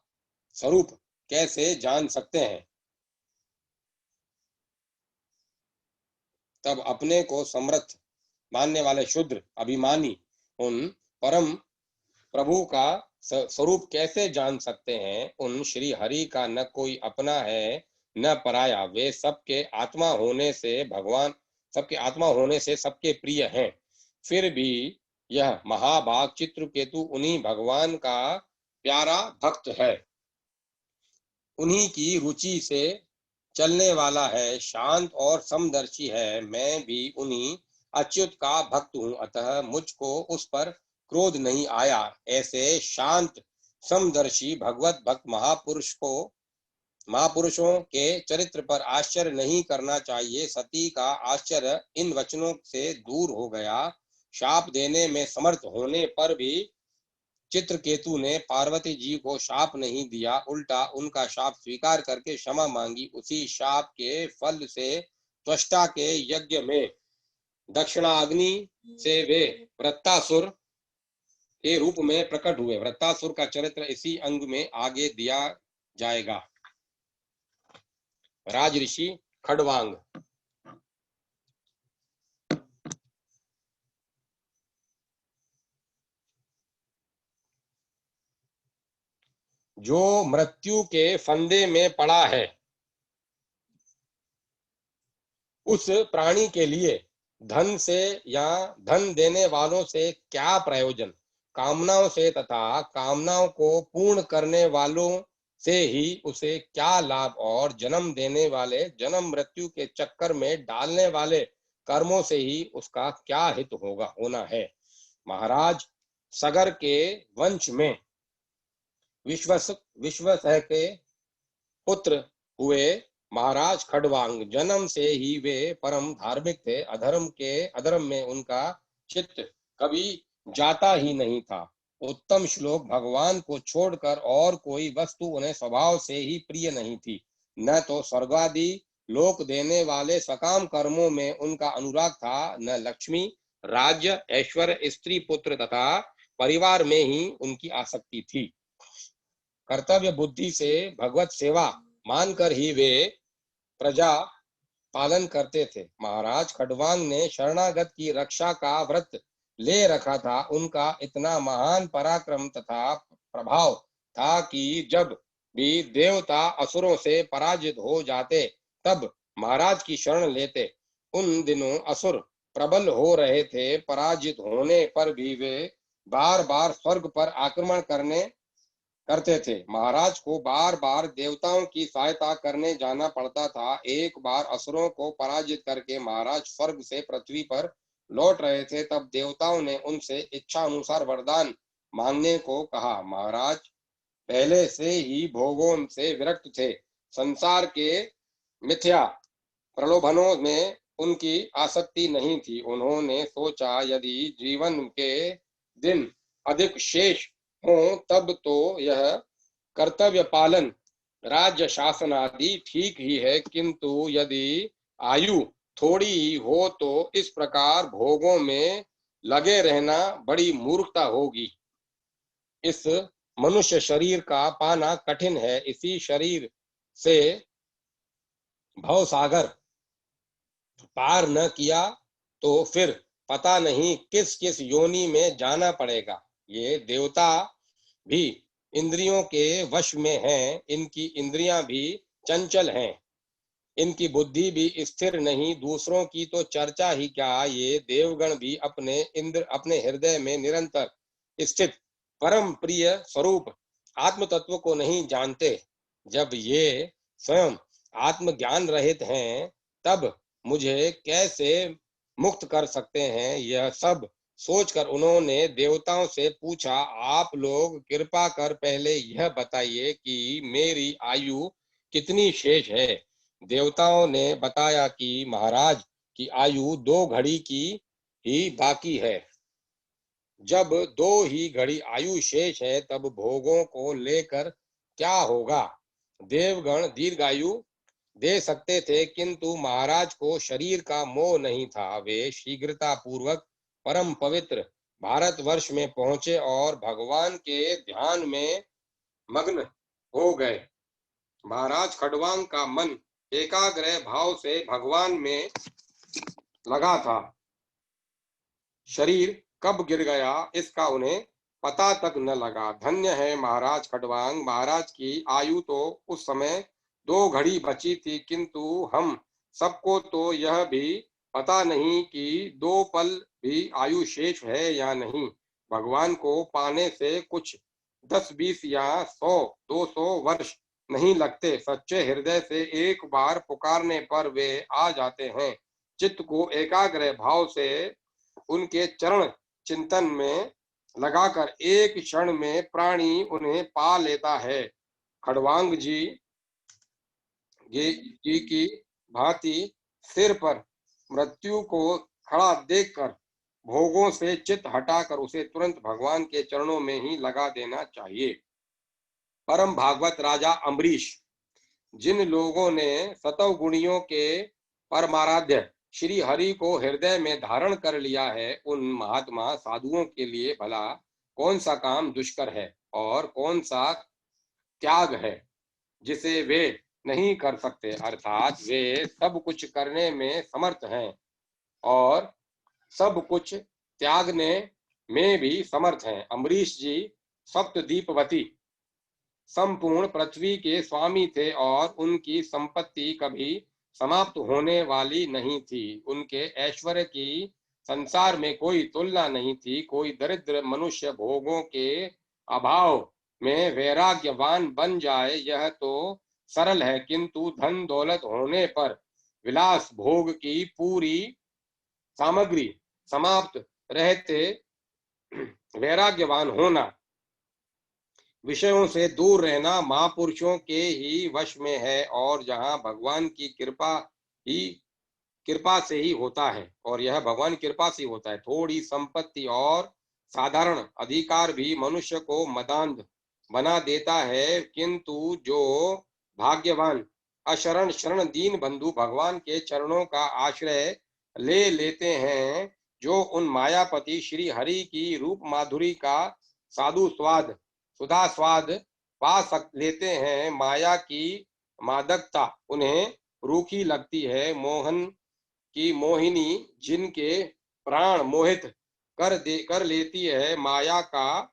स्वरूप कैसे जान सकते हैं। तब अपने को समर्थ मानने वाले शुद्र अभिमानी उन परम प्रभु का स्वरूप कैसे जान सकते हैं। उन श्री हरि का न कोई अपना है न पराया। वे सबके आत्मा होने से भगवान सबके आत्मा होने से सबके प्रिय हैं। फिर भी यह महाभाग चित्रकेतु उन्हीं भगवान का प्यारा भक्त है, उन्हीं की रुचि से चलने वाला है, शांत और समदर्शी है। मैं भी उन्हीं अच्युत का भक्त हूँ, अतः मुझको उस पर क्रोध नहीं आया। ऐसे शांत समदर्शी भगवत भक्त महापुरुषों के चरित्र पर आश्चर्य नहीं करना चाहिए। सती का आश्चर्य इन वचनों से दूर हो गया। शाप देने में समर्थ होने पर भी चित्रकेतु ने पार्वती जी को शाप नहीं दिया, उल्टा उनका शाप स्वीकार करके क्षमा मांगी। उसी शाप के फल से त्वष्टा के यज्ञ में दक्षिणाग्नि से वे वृत्तासुर के रूप में प्रकट हुए। वृत्तासुर का चरित्र इसी अंग में आगे दिया जाएगा। राजऋषि खडवांग। जो मृत्यु के फंदे में पड़ा है, उस प्राणी के लिए धन से या धन देने वालों से क्या प्रयोजन। कामनाओं से तथा कामनाओं को पूर्ण करने वालों से ही उसे क्या लाभ, और जन्म देने वाले जन्म मृत्यु के चक्कर में डालने वाले कर्मों से ही उसका क्या हित होना है। महाराज सगर के वंश में विश्वसह के पुत्र हुए महाराज खडवांग। जन्म से ही वे परम धार्मिक थे। अधर्म में उनका चित्त कभी जाता ही नहीं था। उत्तम श्लोक, भगवान को छोड़कर और कोई वस्तु उन्हें स्वभाव से ही प्रिय नहीं थी। न तो स्वर्गादि लोक देने वाले सकाम कर्मों में उनका अनुराग था, न लक्ष्मी, राज्य, ऐश्वर्य, स्त्री, पुत्र तथा परिवार में ही उनकी आसक्ति थी। कर्तव्य बुद्धि से भगवत सेवा मानकर ही वे प्रजा पालन करते थे। महाराज खडवांग ने शरणागत की रक्षा का व्रत ले रखा था। उनका इतना महान पराक्रम तथा प्रभाव था कि जब भी देवता असुरों से पराजित हो जाते, तब महाराज की शरण लेते। उन दिनों असुर प्रबल हो रहे थे। पराजित होने पर भी वे बार बार स्वर्ग पर आक्रमण करते थे। महाराज को बार बार देवताओं की सहायता करने जाना पड़ता था। एक बार असुरों को पराजित करके महाराज स्वर्ग से पृथ्वी पर लौट रहे थे, तब देवताओं ने उनसे इच्छा अनुसार वरदान मांगने को कहा। महाराज पहले से ही भोगों से विरक्त थे। संसार के मिथ्या प्रलोभनों में उनकी आसक्ति नहीं थी। उन्होंने सोचा, यदि जीवन के दिन अधिक शेष हो तब तो यह कर्तव्य पालन, राज्य शासन आदि ठीक ही है, किंतु यदि आयु थोड़ी ही हो तो इस प्रकार भोगों में लगे रहना बड़ी मूर्खता होगी। इस मनुष्य शरीर का पाना कठिन है। इसी शरीर से भवसागर पार न किया तो फिर पता नहीं किस किस योनि में जाना पड़ेगा। ये देवता भी इंद्रियों के वश में हैं, इनकी इंद्रियां भी चंचल हैं। इनकी बुद्धि भी स्थिर नहीं, दूसरों की तो चर्चा ही क्या, ये देवगण भी अपने हृदय में निरंतर स्थित परम प्रिय स्वरूप आत्म तत्व को नहीं जानते। जब ये स्वयं आत्म ज्ञान रहित हैं, तब मुझे कैसे मुक्त कर सकते हैं? यह सब सोचकर उन्होंने देवताओं से पूछा, आप लोग कृपा कर पहले यह बताइए कि मेरी आयु कितनी शेष है? देवताओं ने बताया कि महाराज की आयु 2 घड़ी की ही बाकी है। जब 2 ही घड़ी आयु शेष है, तब भोगों को लेकर क्या होगा? देवगण दीर्घायु दे सकते थे, किंतु महाराज को शरीर का मोह नहीं था। वे शीघ्रता पूर्वक परम पवित्र भारतवर्ष में पहुंचे और भगवान के ध्यान में मग्न हो गए। महाराज खडवांग का मन एकाग्र भाव से भगवान में लगा था। शरीर कब गिर गया इसका उन्हें पता तक न लगा। धन्य है महाराज खडवांग, महाराज की आयु तो उस समय 2 घड़ी बची थी, किंतु हम सबको तो यह भी पता नहीं कि 2 पल भी आयु शेष है या नहीं। भगवान को पाने से कुछ 10-20 या 100-200 वर्ष नहीं लगते। सच्चे हृदय से एक बार पुकारने पर वे आ जाते हैं। चित्त को एकाग्र भाव से उनके चरण चिंतन में लगाकर एक क्षण में प्राणी उन्हें पा लेता है। खडवांग जी की भांति सिर पर मृत्यु को खड़ा देखकर भोगों से चित्त हटाकर उसे तुरंत भगवान के चरणों में ही लगा देना चाहिए। परम भागवत राजा अम्बरीश, जिन लोगों ने सतव गुणियों के परमाराध्य श्री हरि को हृदय में धारण कर लिया है, उन महात्मा साधुओं के लिए भला कौन सा काम दुष्कर है और कौन सा त्याग है जिसे वे नहीं कर सकते। अर्थात वे सब कुछ करने में समर्थ हैं और सब कुछ त्यागने में भी समर्थ हैं। अम्बरीश जी सप्तदीपवती संपूर्ण पृथ्वी के स्वामी थे और उनकी संपत्ति कभी समाप्त होने वाली नहीं थी। उनके ऐश्वर्य की संसार में कोई तुलना नहीं थी। कोई दरिद्र मनुष्य भोगों के अभाव में वैराग्यवान बन जाए यह तो सरल है, किंतु धन दौलत होने पर विलास भोग की पूरी सामग्री समाप्त रहते वैराग्यवान होना, विषयों से दूर रहना महापुरुषों के ही वश में है और जहाँ भगवान की कृपा से ही होता है और यह भगवान की कृपा से ही होता है। थोड़ी संपत्ति और साधारण अधिकार भी मनुष्य को मदांध बना देता है, किंतु जो भाग्यवान अशरण शरण दीन बंधु भगवान के चरणों का आश्रय ले लेते हैं, जो उन मायापति श्री हरि की रूप माधुरी का साधु स्वाद सुधा स्वाद लेते हैं, माया की मादकता उन्हें रूखी लगती है। मोहन की मोहिनी जिनके प्राण मोहित कर लेती है, माया का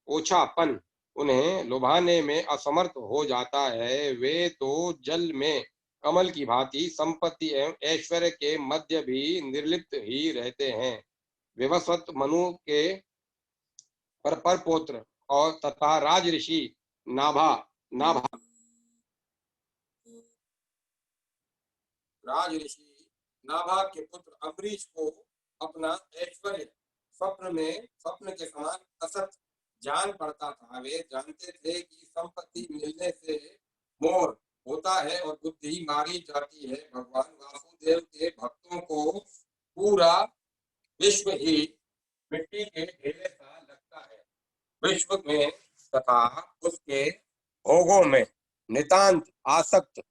ओछापन उन्हें लुभाने में असमर्थ हो जाता है। वे तो जल में कमल की भांति संपत्ति एवं ऐश्वर्य के मध्य भी निर्लिप्त ही रहते हैं। विवस्वत मनु के पर पुत्र और तथा राज ऋषि नाभा नाभा राज ऋषि नाभा के पुत्र अम्बरीश को अपना ऐश्वर्य स्वप्न के समान असत जान पड़ता था। वे जानते थे कि संपत्ति मिलने से मोह होता है और बुद्धि मारी जाती है। भगवान वासुदेव के भक्तों को पूरा विश्व ही मिट्टी के ढेले सा लगता है। विश्व में तथा उसके भोगों में नितांत आसक्त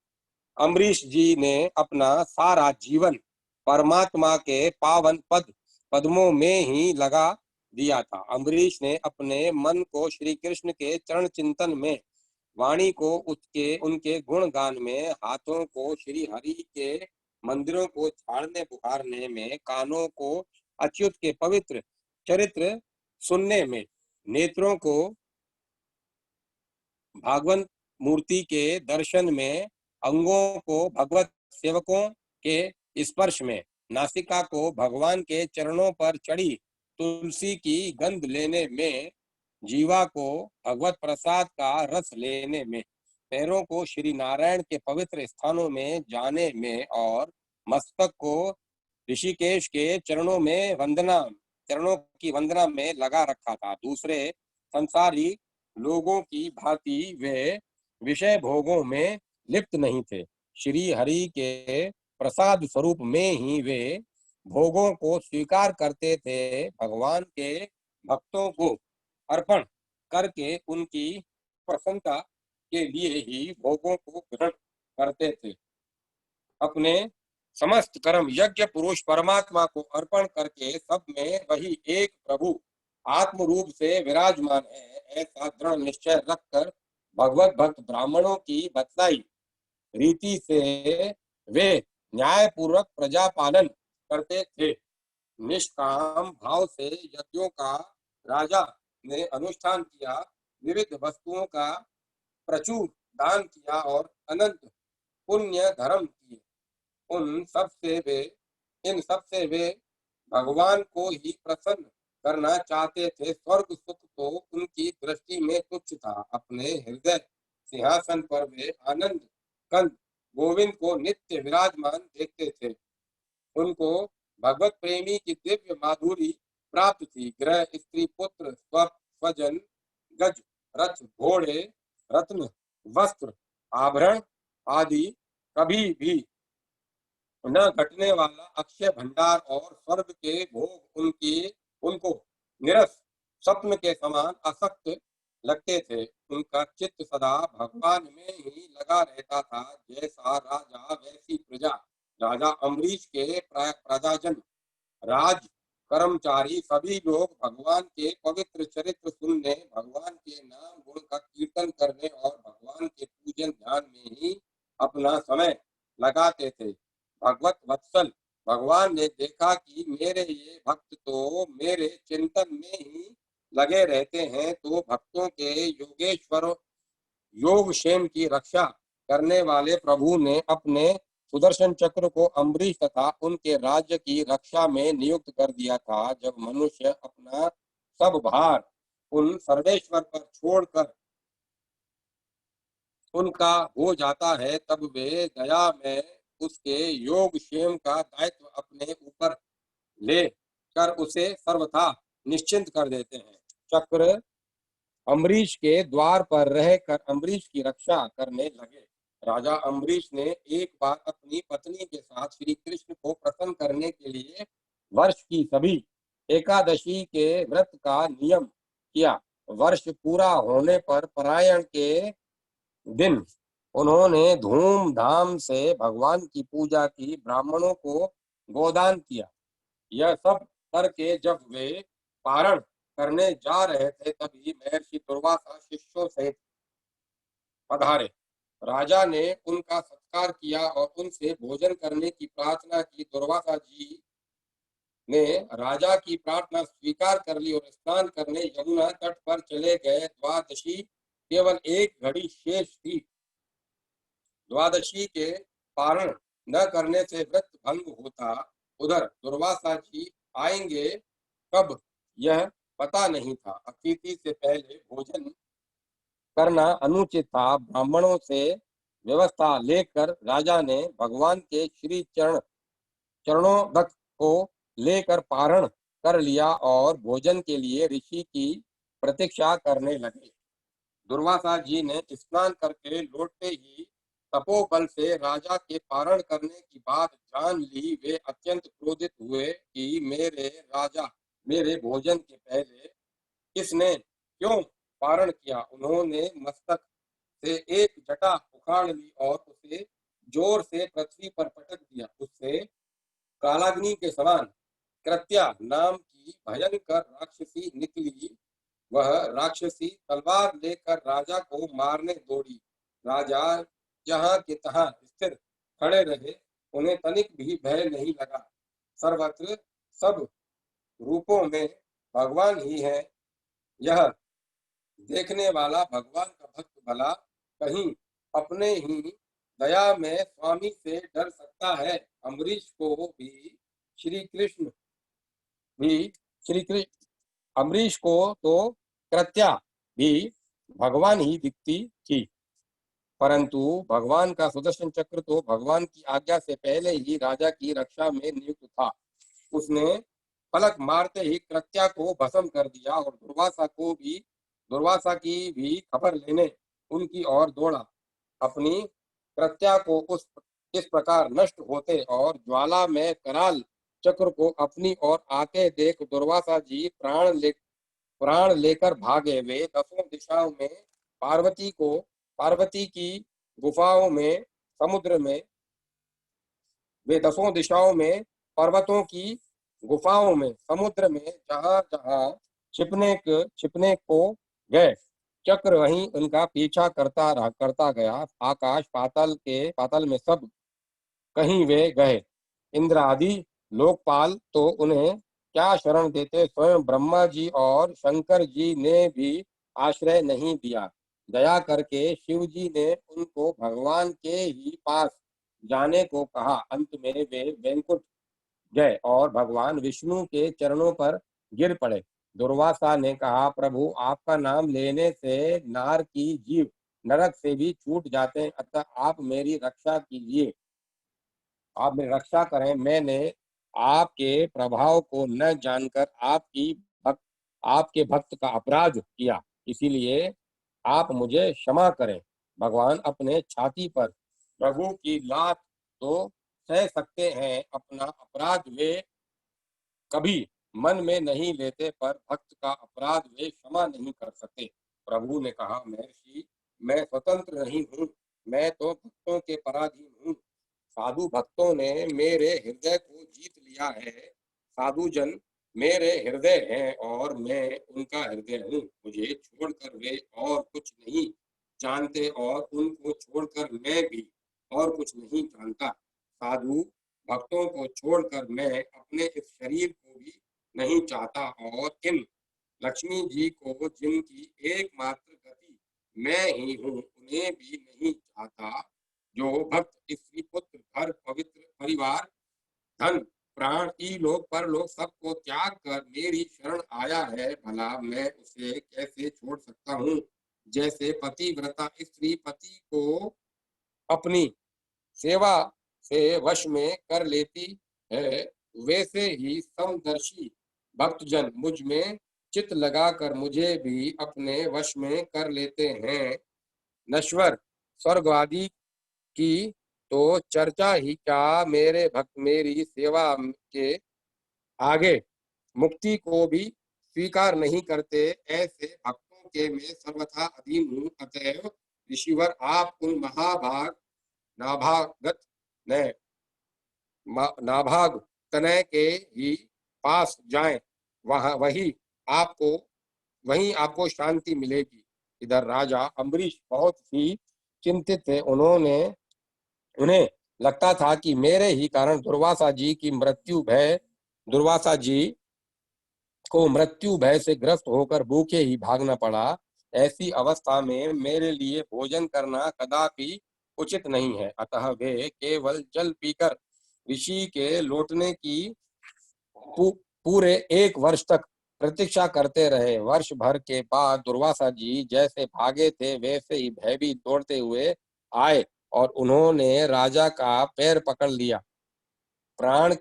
अम्बरीश जी ने अपना सारा जीवन परमात्मा के पावन पद्मों में ही लगा दिया था। अम्बरीश ने अपने मन को श्री कृष्ण के चरण चिंतन में, वाणी को उनके गुण गान में, हाथों को श्री हरि के मंदिरों को छाड़ने पुकारने में, कानों को अच्युत के पवित्र चरित्र सुनने में, नेत्रों को भागवत मूर्ति के दर्शन में, अंगों को भगवत सेवकों के स्पर्श में नासिका को भगवान के चरणों पर चढ़ी तुलसी की गंध लेने में, जीवा को भगवत प्रसाद का रस लेने में, पैरों को श्री नारायण के पवित्र स्थानों में जाने में और मस्तक को ऋषिकेश के चरणों की वंदना में लगा रखा था। दूसरे संसारी लोगों की भांति वे विषय भोगों में लिप्त नहीं थे। श्री हरि के प्रसाद स्वरूप में ही वे भोगों को स्वीकार करते थे। भगवान के भक्तों को अर्पण करके उनकी प्रसन्नता के लिए ही भोगों को ग्रहण करते थे। अपने समस्त कर्म यज्ञ पुरुष परमात्मा को अर्पण करके सब में वही एक प्रभु आत्म रूप से विराजमान है, ऐसा दृढ़ निश्चय रखकर भगवत भक्त ब्राह्मणों की बतलाई रीति से वे न्याय पूर्वक प्रजा पालन करते थे। निष्काम भाव से यज्ञों का राजा ने अनुष्ठान किया, विविध वस्तुओं का प्रचुर दान किया और अनंत पुण्य धर्म किए। इन सब से वे भगवान को ही प्रसन्न करना चाहते थे। स्वर्ग सुख तो उनकी दृष्टि में तुच्छ था। अपने हृदय सिंहासन पर वे आनंद कंद गोविंद को नित्य विराजमान देखते थे। उनको भगवत प्रेमी की दिव्य माधुरी प्राप्त थी। ग्रह, स्त्री, पुत्र, स्वजन, गज, रथ, घोड़े, रत्न, वस्त्र, आभरण आदि कभी भी न घटने वाला अक्षय भंडार और स्वर्ग के भोग उनको निरस स्वप्न के समान असक्त लगते थे। उनका चित्त सदा भगवान में ही लगा रहता था। जैसा राजा वैसी प्रजा। राजा अम्बरीश के प्रजाजन, राज कर्मचारी सभी लोग भगवान के पवित्र चरित्र सुनने, भगवान के नाम गुण का कीर्तन करने और भगवान के पूजन ध्यान में ही अपना समय लगाते थे। भगवत वत्सल भगवान ने देखा कि मेरे ये भक्त तो मेरे चिंतन में ही लगे रहते हैं, तो भक्तों के योगेश्वर योगक्षेम की रक्षा करने वाले प्रभु ने अपने सुदर्शन चक्र को अम्बरीश तथा उनके राज्य की रक्षा में नियुक्त कर दिया था। जब मनुष्य अपना सब भार उन सर्वेश्वर पर छोड़कर उनका हो जाता है, तब वे दया में उसके योगक्षेम का दायित्व अपने ऊपर ले कर उसे सर्वथा निश्चिंत कर देते हैं। चक्र अम्बरीश के द्वार पर रहकर अम्बरीश की रक्षा करने लगे। राजा अम्बरीश ने एक बार अपनी पत्नी के साथ श्री कृष्ण को प्रसन्न करने के लिए वर्ष की सभी एकादशी के व्रत का नियम किया। वर्ष पूरा होने पर परायण के दिन उन्होंने धूमधाम से भगवान की पूजा की, ब्राह्मणों को गोदान किया। यह सब करके जब वे पारण करने जा रहे थे, तभी महर्षि दुर्वासा शिष्यों सहित पधारे। राजा ने उनका सत्कार किया और उनसे भोजन करने की प्रार्थना की। दुर्वासा जी ने राजा की प्रार्थना स्वीकार कर ली और स्नान करने यमुना तट पर चले गए। द्वादशी केवल एक घड़ी शेष थी। द्वादशी के पारण न करने से व्रत भंग होता। उधर दुर्वासा जी आएंगे कब यह पता नहीं था। अतिथि से पहले भोजन करना अनुचित था। ब्राह्मणों से व्यवस्था लेकर राजा ने भगवान के श्री चरणों तक को लेकर पारण कर लिया और भोजन के लिए ऋषि की प्रतीक्षा करने लगे। दुर्वासा जी ने स्नान करके लौटते ही तपोबल से राजा के पारण करने की बात जान ली। वे अत्यंत क्रोधित हुए कि मेरे राजा, मेरे भोजन के पहले किसने क्यों पारण किया। उन्होंने मस्तक से एक जटा उखाड़ ली और उसे जोर से पृथ्वी पर पटक दिया। उससे कालाग्नि के समान कृत्या नाम की भयंकर राक्षसी निकली। वह राक्षसी तलवार लेकर राजा को मारने दौड़ी। राजा जहां के तहां स्थिर खड़े रहे, उन्हें तनिक भी भय नहीं लगा। सर्वत्र सब रूपों में भगवान ही है। यह देखने वाला भगवान का भक्त भला कहीं अपने ही दया में स्वामी से डर सकता है। अम्बरीश को भी श्री कृष्ण भी श्री कृष्ण अम्बरीश को तो कृत्या भी भगवान ही दिखती थी, परंतु भगवान का सुदर्शन चक्र तो भगवान की आज्ञा से पहले ही राजा की रक्षा में नियुक्त था। उसने पलक मारते ही कृत्या को भस्म कर दिया और दुर्वासा की भी खबर लेने उनकी ओर दौड़ा। अपनी कृत्या को इस प्रकार नष्ट होते और ज्वाला में कराल चक्र को अपनी ओर आते देख दुर्वासा जी प्राण लेकर भागे। वे दसों दिशाओं में पार्वती की गुफाओं में समुद्र में वे दसों दिशाओं में पर्वतों की गुफाओं में समुद्र में जहां जहां छिपने को गए, चक्र वहीं उनका पीछा करता गया। आकाश पाताल में सब कहीं वे गए। इंद्र आदि लोकपाल तो उन्हें क्या शरण देते, स्वयं ब्रह्मा जी और शंकर जी ने भी आश्रय नहीं दिया। दया करके शिव जी ने उनको भगवान के ही पास जाने को कहा। अंत में वे वैकुंठ गए और भगवान विष्णु के चरणों पर गिर पड़े। दुर्वासा ने कहा, प्रभु आपका नाम लेने से नार की जीव नरक से भी छूट जाते हैं, अतः आप मेरी रक्षा कीजिए, आप मेरी रक्षा करें। मैंने आपके प्रभाव को न जानकर आपके भक्त का अपराध किया, इसीलिए आप मुझे क्षमा करें। भगवान अपने छाती पर प्रभु की लात तो सह सकते हैं, अपना अपराध वे कभी मन में नहीं लेते, पर भक्त का अपराध वे क्षमा नहीं कर सकते। प्रभु ने कहा, महर्षि मैं स्वतंत्र नहीं हूँ, मैं तो भक्तों के पराधीन हूँ। साधु भक्तों ने मेरे हृदय को जीत लिया है। साधु जन मेरे हृदय हैं और मैं उनका हृदय हूँ। मुझे छोड़कर वे और कुछ नहीं जानते और उनको छोड़कर मैं भी और कुछ नहीं जानता। साधु भक्तों को छोड़कर मैं अपने इस शरीर को भी नहीं चाहता और इन लक्ष्मी जी को जिनकी एकमात्र गति मैं ही हूँ उन्हें भी नहीं चाहता। जो भक्त स्त्री पुत्र घर पवित्र परिवार धन प्राण इलोक परलोक सबको त्याग कर मेरी शरण आया है, भला मैं उसे कैसे छोड़ सकता हूँ। जैसे पतिव्रता स्त्री पति को अपनी सेवा से वश में कर लेती है, वैसे ही समदर्शी भक्तजन मुझ में चित्त लगाकर मुझे भी अपने वश में कर लेते हैं। नश्वर स्वर्ग आदि की तो चर्चा ही क्या, मेरे भक्त मेरी सेवा के आगे मुक्ति को भी स्वीकार नहीं करते। ऐसे भक्तों के मैं सर्वथा अधीन हूँ। अतएव ऋषिवर आप उन नाभागत ने नाभाग तनय के ही पास जाएं, आपको वहीं आपको शांति मिलेगी। इधर राजा अम्बरीश बहुत ही चिंतित थे। उन्हें लगता था कि मेरे ही कारण दुर्वासा जी को मृत्यु भय से ग्रस्त होकर भूखे ही भागना पड़ा। ऐसी अवस्था में मेरे लिए भोजन करना कदापि उचित नहीं है। अतः वे केवल जल पीकर ऋषि के लौटने की पूरे 1 वर्ष तक प्रतीक्षा करते रहे। वर्ष भर के बाद दुर्वासा जी जैसे भागे थे वैसे ही भयभीत दौड़ते हुए आए और उन्होंने राजा का पैर पकड़ लिया। ब्राह्मण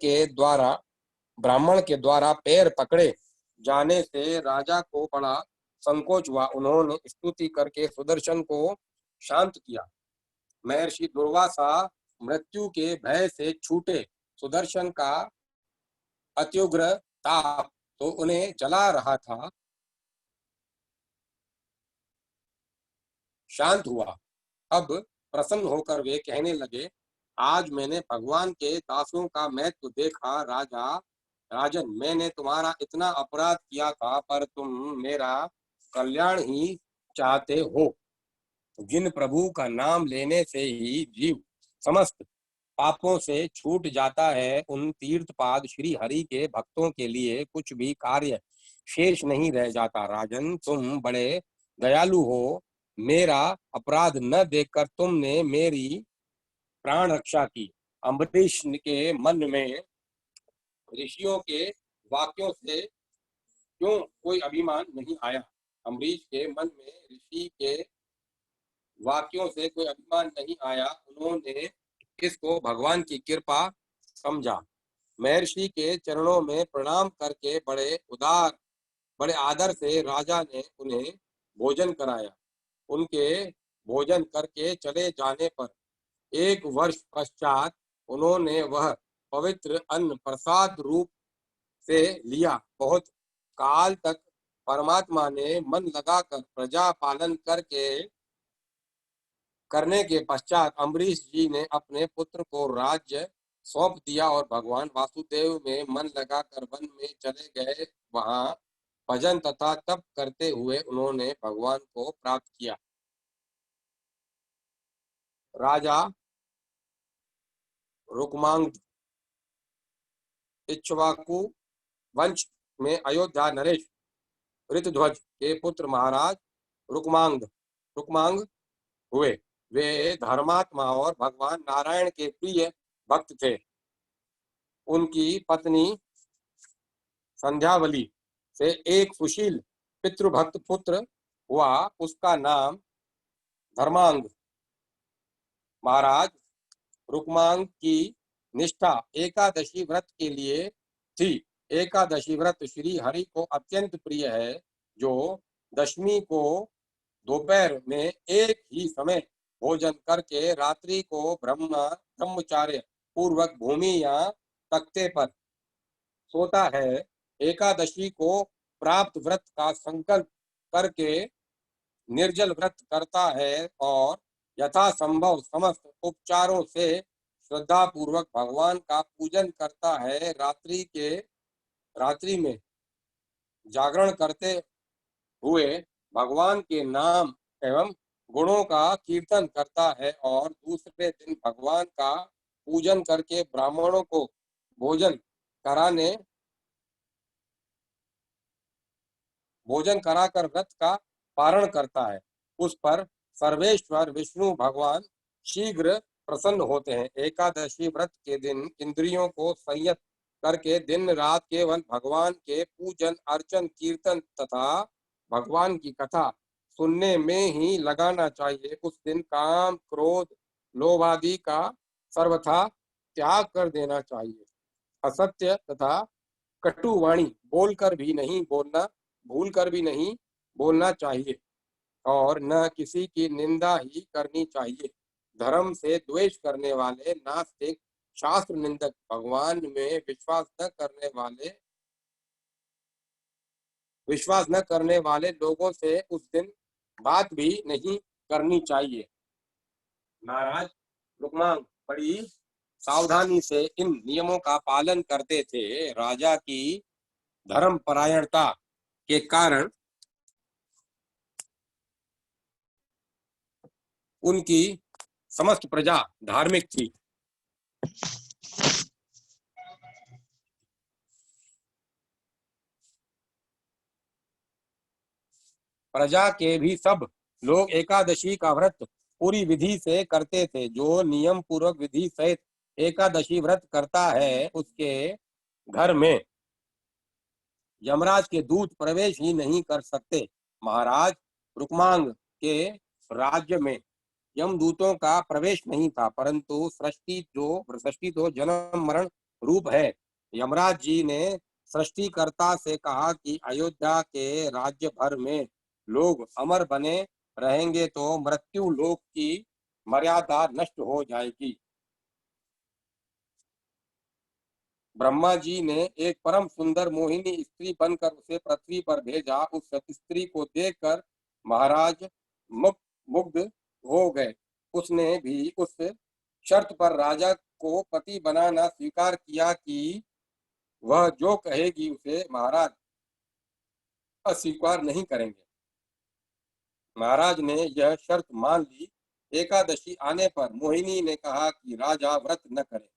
के द्वारा पैर पकड़े जाने से राजा को बड़ा संकोच हुआ। उन्होंने स्तुति करके सुदर्शन को शांत किया। महर्षि दुर्वासा मृत्यु के भय से छूटे। सुदर्शन का अत्युग्र ताप तो उन्हें जला रहा था, शांत हुआ। अब प्रसन्न होकर वे कहने लगे, आज मैंने भगवान के दासों का महत्व देखा। राजन मैंने तुम्हारा इतना अपराध किया था, पर तुम मेरा कल्याण ही चाहते हो। जिन प्रभु का नाम लेने से ही जीव समस्त पापों से छूट जाता है, उन तीर्थपाद श्री हरि के भक्तों के लिए कुछ भी कार्य शेष नहीं रह जाता। राजन तुम बड़े दयालु हो, मेरा अपराध न देखकर तुमने मेरी प्राण रक्षा की। अम्बरीश के मन में ऋषियों के वाक्यों से क्यों कोई अभिमान नहीं आया? अम्बरीश के मन में ऋषि के वाक्यों से कोई अभिमान नहीं आया। उन्होंने इसको भगवान की कृपा समझा। महर्षि के चरणों में प्रणाम करके बड़े आदर से राजा ने उन्हें भोजन कराया। उनके भोजन करके चले जाने पर 1 वर्ष पश्चात उन्होंने वह पवित्र अन्न प्रसाद रूप से लिया। बहुत काल तक परमात्मा ने मन लगाकर प्रजा पालन करने के पश्चात अम्बरीश जी ने अपने पुत्र को राज्य सौंप दिया और भगवान वासुदेव में मन लगाकर वन में चले गए। वहां भजन तथा तप करते हुए उन्होंने भगवान को प्राप्त किया। राजा रुक्मांग इक्ष्वाकु वंश में अयोध्या नरेश ऋतध्वज के पुत्र महाराज रुक्मांग हुए। वे धर्मात्मा और भगवान नारायण के प्रिय भक्त थे। उनकी पत्नी संध्यावली से एक सुशील पितृभक्त पुत्र हुआ। उसका नाम धर्मांग। महाराज रुक्मांग की निष्ठा एकादशी व्रत के लिए थी। एकादशी व्रत श्री हरि को अत्यंत प्रिय है। जो दशमी को दोपहर में एक ही समय भोजन करके रात्रि को ब्रह्मचार्य पूर्वक भूमि या तख्ते पर सोता है, एकादशी को प्राप्त व्रत का संकल्प करके निर्जल व्रत करता है और यथासंभव समस्त उपचारों से श्रद्धा पूर्वक भगवान का पूजन करता है। रात्रि में जागरण करते हुए भगवान के नाम एवं गुणों का कीर्तन करता है और दूसरे दिन भगवान का पूजन करके ब्राह्मणों को भोजन कराकर व्रत का पारण करता है। उस पर सर्वेश्वर विष्णु भगवान शीघ्र प्रसन्न होते हैं। एकादशी व्रत के दिन इंद्रियों को संयत करके दिन रात केवल भगवान के पूजन अर्चन कीर्तन तथा भगवान की कथा सुनने में ही लगाना चाहिए। उस दिन काम क्रोध लोभ आदि का सर्वथा त्याग कर देना चाहिए। असत्य तथा कटु वाणी भूल कर भी नहीं बोलना चाहिए और न किसी की निंदा ही करनी चाहिए। धर्म से द्वेष करने वाले, नास्तिक, शास्त्र निंदक, भगवान में विश्वास न करने वाले लोगों से उस दिन बात भी नहीं करनी चाहिए। महाराज रुक्मांग बड़ी सावधानी से इन नियमों का पालन करते थे। राजा की धर्म परायणता के कारण उनकी समस्त प्रजा धार्मिक थी। प्रजा के भी सब लोग एकादशी का व्रत पूरी विधि से करते थे। जो नियम पूर्वक विधि सहित एकादशी व्रत करता है उसके घर में यमराज के दूत प्रवेश ही नहीं कर सकते। महाराज रुक्मांग के राज्य में यमदूतों का प्रवेश नहीं था, परंतु सृष्टि तो जन्म मरण रूप है। यमराज जी ने सृष्टिकर्ता से कहा कि अयोध्या के राज्य भर में लोग अमर बने रहेंगे तो मृत्यु लोक की मर्यादा नष्ट हो जाएगी। ब्रह्मा जी ने एक परम सुंदर मोहिनी स्त्री बनकर उसे पृथ्वी पर भेजा। उस स्त्री को देखकर महाराज मुग्ध हो गए। उसने भी उस शर्त पर राजा को पति बनाना स्वीकार किया कि वह जो कहेगी उसे महाराज अस्वीकार नहीं करेंगे। महाराज ने यह शर्त मान ली। एकादशी आने पर मोहिनी ने कहा कि राजा व्रत न करे।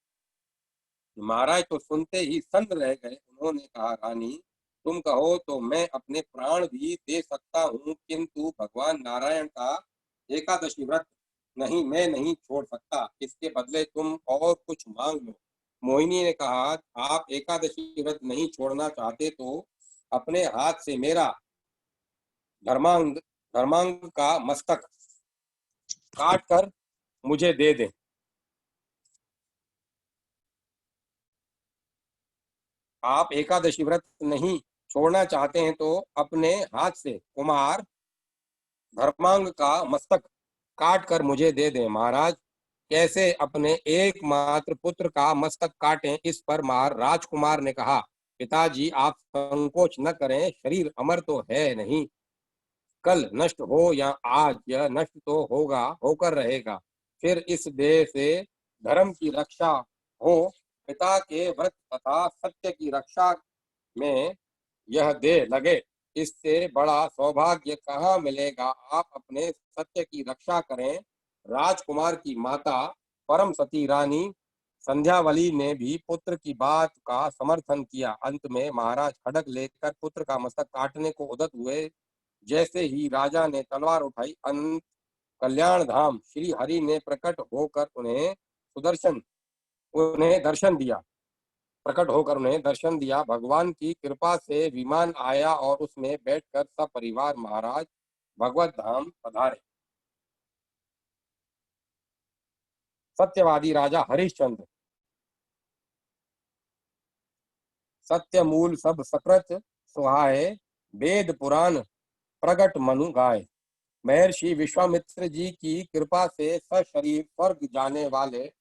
महाराज तो सुनते ही सन्न रह गए। उन्होंने कहा, रानी तुम कहो तो मैं अपने प्राण भी दे सकता हूँ, किंतु भगवान नारायण का एकादशी व्रत नहीं, मैं नहीं छोड़ सकता, इसके बदले तुम और कुछ मांग लो। मोहिनी ने कहा, आप एकादशी व्रत नहीं छोड़ना चाहते तो अपने हाथ से मेरा धर्मांग धर्मांग का मस्तक काट कर मुझे दे दें। आप एकादशी व्रत नहीं छोड़ना चाहते हैं तो अपने हाथ से कुमार धर्मांग का मस्तक काट कर मुझे दे दें। महाराज, कैसे अपने एकमात्र पुत्र का मस्तक काटें? इस पर राजकुमार ने कहा, पिताजी आप संकोच न करें, शरीर अमर तो है नहीं, कल नष्ट हो या आज यह नष्ट तो होगा, होकर रहेगा। फिर इस देह से धर्म की रक्षा हो, पिता के व्रत तथा सत्य की रक्षा में यह देह लगे, इससे बड़ा सौभाग्य कहाँ मिलेगा। आप अपने सत्य की रक्षा करें। राजकुमार की माता परम सती रानी संध्यावली ने भी पुत्र की बात का समर्थन किया। अंत में महाराज खड्ग लेकर पुत्र का मस्तक काटने को उद्यत हुए। जैसे ही राजा ने तलवार उठाई, अंत कल्याण धाम श्री हरि ने उन्हें दर्शन दिया। भगवान की कृपा से विमान आया और उसमें बैठकर सब परिवार महाराज भगवत धाम पधारे। सत्यवादी राजा हरिश्चंद्र। सत्य मूल सब सकृत सुहाए, वेद पुराण प्रगट मनु गाय। महर्षि विश्वामित्र जी की कृपा से सशरीर स्वर्ग जाने वाले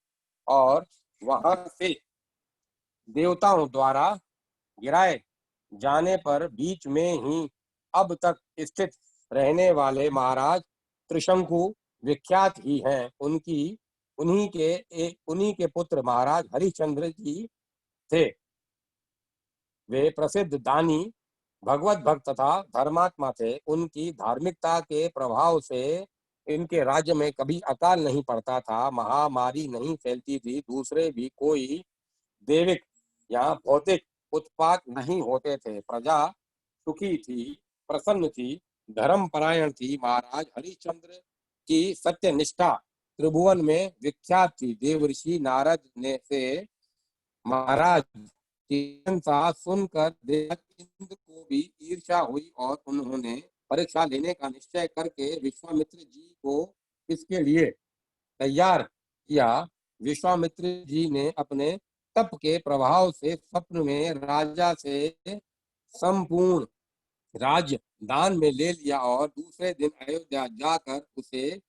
और वहां से देवताओं द्वारा गिराए जाने पर बीच में ही अब तक स्थित रहने वाले महाराज त्रिशंकु विख्यात ही हैं। उन्हीं के पुत्र महाराज हरिश्चंद्र जी थे। वे प्रसिद्ध दानी, भगवत भक्त तथा धर्मात्मा थे। उनकी धार्मिकता के प्रभाव से इनके राज्य में कभी अकाल नहीं पड़ता था, महामारी नहीं फैलती थी, दूसरे भी कोई दैविक या भौतिक उत्पात नहीं होते थे। प्रजा सुखी थी, प्रसन्न थी, धर्म परायण थी। महाराज हरिश्चंद्र की सत्य निष्ठा त्रिभुवन में विख्यात थी। देवर्षि नारद ने से महाराज की प्रशंसा सुनकर देवराज को भी ईर्ष्या हुई और उन्होंने परीक्षा लेने का निश्चय करके विश्वामित्र जी को इसके लिए तैयार किया। विश्वामित्र जी ने अपने तप के प्रभाव से स्वप्न में राजा से संपूर्ण राज्य दान में ले लिया और दूसरे दिन अयोध्या जाकर उसे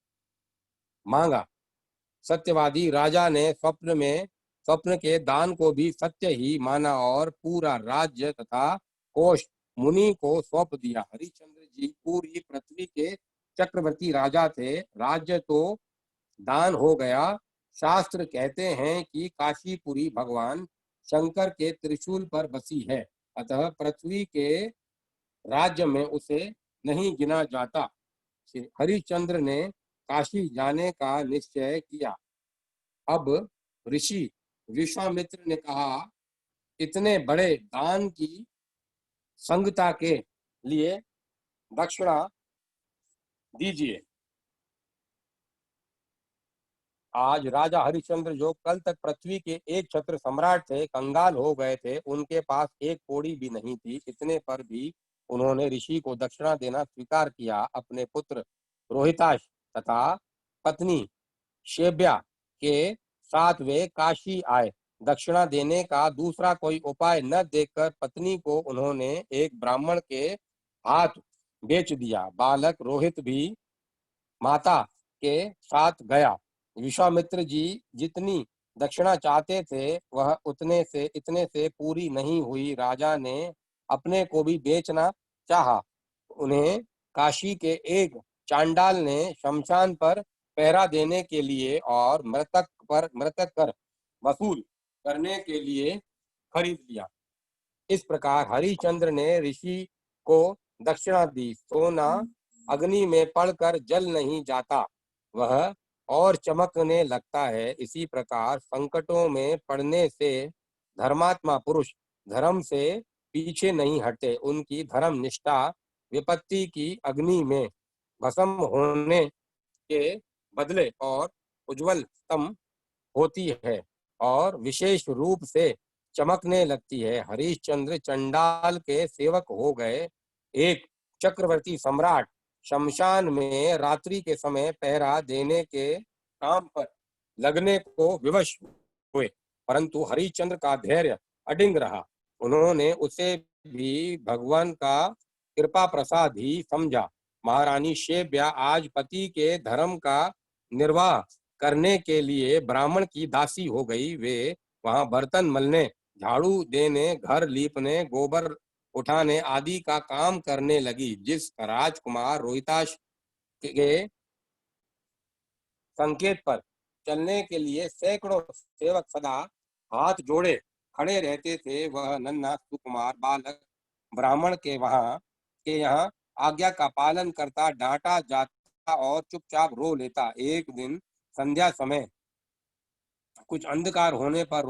मांगा। सत्यवादी राजा ने स्वप्न के दान को भी सत्य ही माना और पूरा राज्य तथा कोष मुनि को सौंप दिया। हरिश्चंद्र जी पूरी पृथ्वी के चक्रवर्ती राजा थे। राज्य तो दान हो गया। शास्त्र कहते हैं कि काशीपुरी भगवान शंकर के त्रिशूल पर बसी है, अतः पृथ्वी के राज्य में उसे नहीं गिना जाता। हरिश्चंद्र ने काशी जाने का निश्चय किया। अब ऋषि विश्वामित्र ने कहा, इतने बड़े दान की संगता के लिए दक्षिणा दीजिए। आज राजा हरिश्चंद्र, जो कल तक पृथ्वी के एक छत्र सम्राट थे, कंगाल हो गए थे। उनके पास एक कौड़ी भी नहीं थी। इतने पर भी उन्होंने ऋषि को दक्षिणा देना स्वीकार किया। अपने पुत्र रोहिताश तथा पत्नी शेब्या के साथ वे काशी आए। दक्षिणा देने का दूसरा कोई उपाय न देखकर पत्नी को उन्होंने एक ब्राह्मण के हाथ बेच दिया। बालक रोहित भी माता के साथ गया। विश्वामित्र जी जितनी दक्षिणा चाहते थे वह इतने से पूरी नहीं हुई। राजा ने अपने को भी बेचना चाहा। उन्हें काशी के एक चांडाल ने शमशान पर पहरा देने के लिए और मृतक कर वसूल करने के लिए खरीद लिया। इस प्रकार हरिश्चंद्र ने ऋषि को दक्षिणा दी। सोना अग्नि में पड़कर जल नहीं जाता, वह और चमकने लगता है। इसी प्रकार संकटों में पड़ने से धर्मात्मा पुरुष धर्म से पीछे नहीं हटते। उनकी धर्म निष्ठा विपत्ति की अग्नि में भस्म होने के बदले और उज्ज्वलतम होती है और विशेष रूप से चमकने लगती है। हरिश्चंद्र चंडाल के सेवक हो गए। एक चक्रवर्ती सम्राट शमशान में रात्रि के समय पहरा देने के काम पर लगने को विवश हुए, परंतु हरिश्चंद्र का धैर्य अडिग रहा। उन्होंने उसे भी भगवान का कृपा प्रसाद ही समझा। महारानी शेब्या आज पति के धर्म का निर्वाह करने के लिए ब्राह्मण की दासी हो गई। वे वहां बर्तन मलने, झाड़ू देने, घर लीपने, गोबर उठाने आदि का काम करने लगी। जिस राजकुमार रोहिताश के संकेत पर चलने के लिए सैकड़ों सेवक सदा हाथ जोड़े खड़े रहते थे, वह नन्हा सुकुमार बालक ब्राह्मण के यहाँ आज्ञा का पालन करता, डांटा जाता और चुपचाप रो लेता। एक दिन संध्या समय कुछ अंधकार होने पर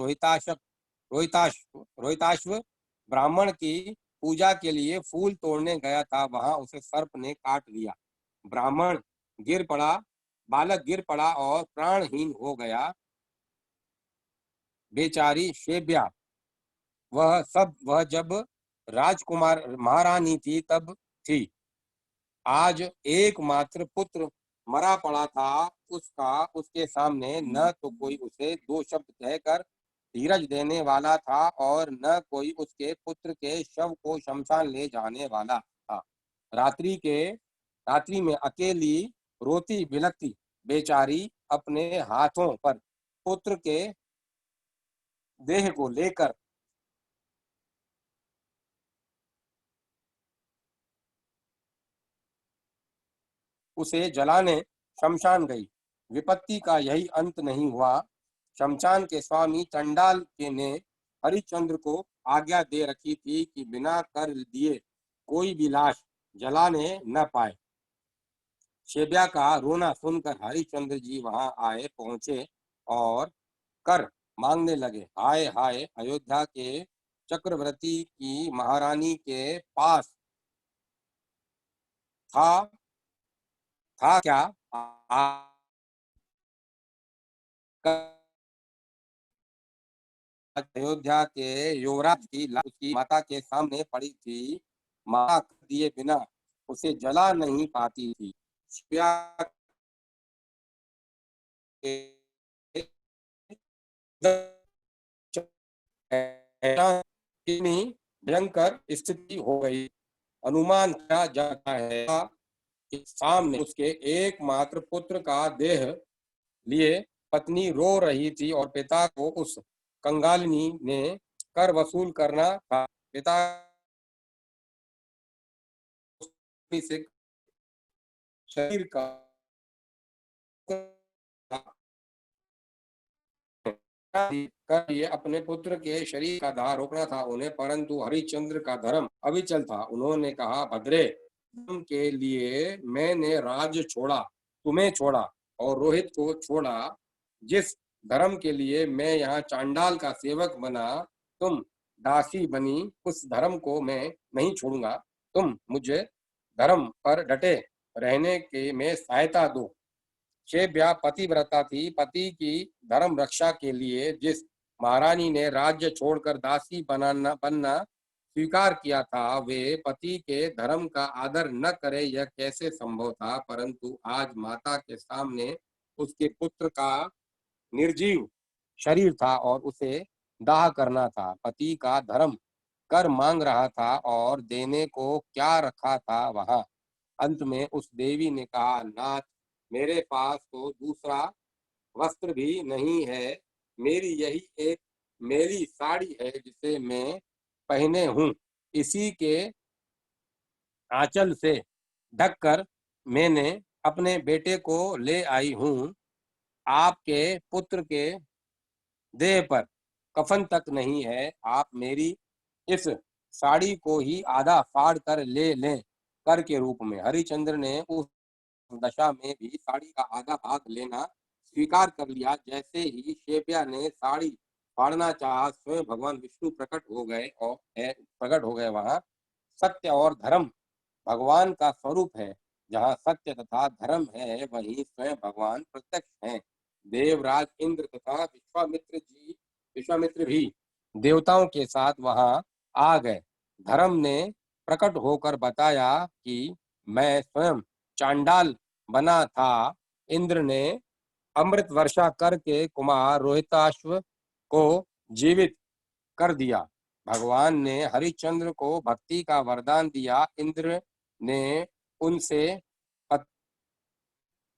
रोहिताश्व ब्राह्मण की पूजा के लिए फूल तोड़ने गया था। वहां उसे सर्प ने काट लिया। ब्राह्मण गिर पड़ा, बालक गिर पड़ा और प्राणहीन हो गया। बेचारी शेब्या वह जब राजकुमार महारानी थी तब थी। आज एकमात्र पुत्र मरा पड़ा था। उसके सामने न तो कोई उसे दो शब्द कहकर धीरज देने वाला था और न कोई उसके पुत्र के शव को शमशान ले जाने वाला था। रात्रि में अकेली रोती बिलखती बेचारी अपने हाथों पर पुत्र के देह को लेकर उसे जलाने शमशान गई। विपत्ति का यही अंत नहीं हुआ। शमशान के स्वामी चंडाल के ने हरिश्चंद्र को आज्ञा दे रखी थी कि बिना कर दिए कोई भी लाश जलाने न पाए। शेब्या का रोना सुनकर हरिश्चंद्र जी वहां आए पहुंचे और कर मांगने लगे। हाय हाय, अयोध्या के चक्रवर्ती की महारानी के पास था था क्या अयोध्या के युवराज की लाश उसकी माता के सामने पड़ी थी। माता दिए बिना उसे जला नहीं पाती थी। शिव्या के कितनी भयंकर स्थिति हो गई। अनुमान किया जाता है कि सामने उसके एकमात्र पुत्र का देह लिए पत्नी रो रही थी और पिता को उस कंगालिनी ने कर वसूल करना था। पिता से शरीर का कर ये अपने पुत्र के शरीर का दाह रोकना था उन्हें, परंतु हरिश्चंद्र का धर्म अविचल था। उन्होंने कहा, भद्रे, धर्म के लिए मैंने राज्य छोड़ा, तुम्हें छोड़ा और रोहित को छोड़ा। जिस धर्म के लिए मैं यहाँ चांडाल का सेवक बना, तुम दासी बनी, उस धर्म को मैं नहीं छोड़ूंगा। तुम मुझे धर्म पर डटे रहने के में सहायता दो। शेब्या पतिव्रता थी। पति की धर्म रक्षा के लिए जिस महारानी ने राज्य छोड़कर दासी बनना स्वीकार किया था, वे पति के धर्म का आदर न करे, यह कैसे संभव था। परंतु आज माता के सामने उसके पुत्र का निर्जीव शरीर था और उसे दाह करना था। पति का धर्म कर मांग रहा था और देने को क्या रखा था वहां। अंत में उस देवी ने कहा, नाथ, मेरे पास तो दूसरा वस्त्र भी नहीं है। मेरी यही एक मेरी साड़ी है जिसे मैं पहने हूँ। इसी के आंचल से ढककर मैंने अपने बेटे को ले आई हूँ। आपके पुत्र के देह पर कफन तक नहीं है। आप मेरी इस साड़ी को ही आधा फाड़ कर ले लें कर के रूप में। हरिश्चंद्र ने उस दशा में भी साड़ी का आधा भाग लेना स्वीकार कर लिया। जैसे ही शेब्या ने साड़ी फाड़ना चाहा, स्वयं भगवान विष्णु प्रकट हो गए वहां। सत्य और धर्म भगवान का स्वरूप है। जहाँ सत्य तथा धर्म है वहीं स्वयं भगवान प्रत्यक्ष हैं। देवराज इंद्र तथा विश्वामित्र भी देवताओं के साथ वहां आ गए। धर्म ने प्रकट होकर बताया कि मैं स्वयं चांडाल बना था। इंद्र ने अमृत वर्षा करके कुमार रोहिताश्व को जीवित कर दिया। भगवान ने हरिश्चंद्र को भक्ति का वरदान दिया। ने उनसे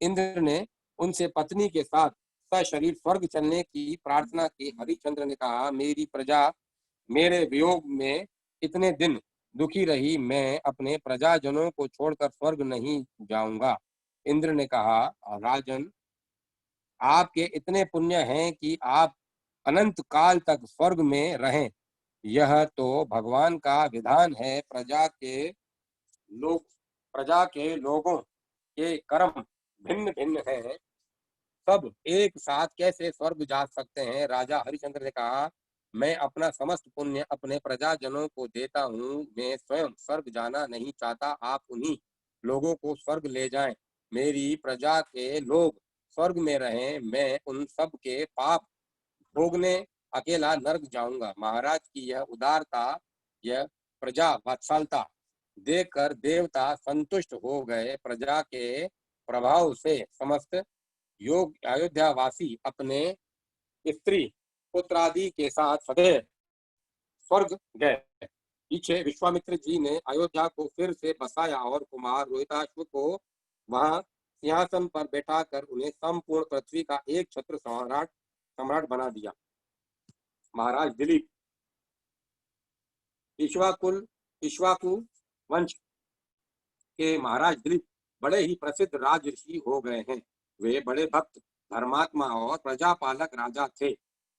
इंद्र ने उनसे पत्नी के साथ सशरीर स्वर्ग चलने की प्रार्थना की। हरिश्चंद्र ने कहा, मेरी प्रजा मेरे वियोग में इतने दिन दुखी रही, मैं अपने प्रजाजनों को छोड़कर स्वर्ग नहीं जाऊंगा। इंद्र ने कहा, राजन, आपके इतने पुण्य हैं कि आप अनंत काल तक स्वर्ग में रहें। यह तो भगवान का विधान है। प्रजा के लोगों के कर्म भिन्न भिन्न हैं, सब एक साथ कैसे स्वर्ग जा सकते हैं? राजा हरिश्चंद्र ने कहा, मैं अपना समस्त पुण्य अपने प्रजाजनों को देता हूँ, मैं स्वयं स्वर्ग जाना नहीं चाहता। आप उन्हीं लोगों को स्वर्ग ले जाएं। मेरी प्रजा के लोग स्वर्ग में रहें, मैं उन सब के पाप भोगने अकेला नर्क जाऊंगा। महाराज की यह उदारता, यह प्रजा वात्सलता देखकर देवता संतुष्ट हो गए। प्रजा के प्रभाव से समस्त योग अयोध्यावासी अपने स्त्री पुत्रादि के साथ सदैव स्वर्ग गए। पीछे विश्वामित्र जी ने अयोध्या को फिर से बसाया और कुमार रोहिताश्व को वहां सिंहासन पर बैठाकर उन्हें संपूर्ण पृथ्वी का एक छत्र सम्राट बना दिया। महाराज दिलीप इक्ष्वाकु वंश के महाराज दिलीप बड़े ही प्रसिद्ध राजऋषि हो गए हैं। वे बड़े भक्त, धर्मात्मा और प्रजापालक राजा थे।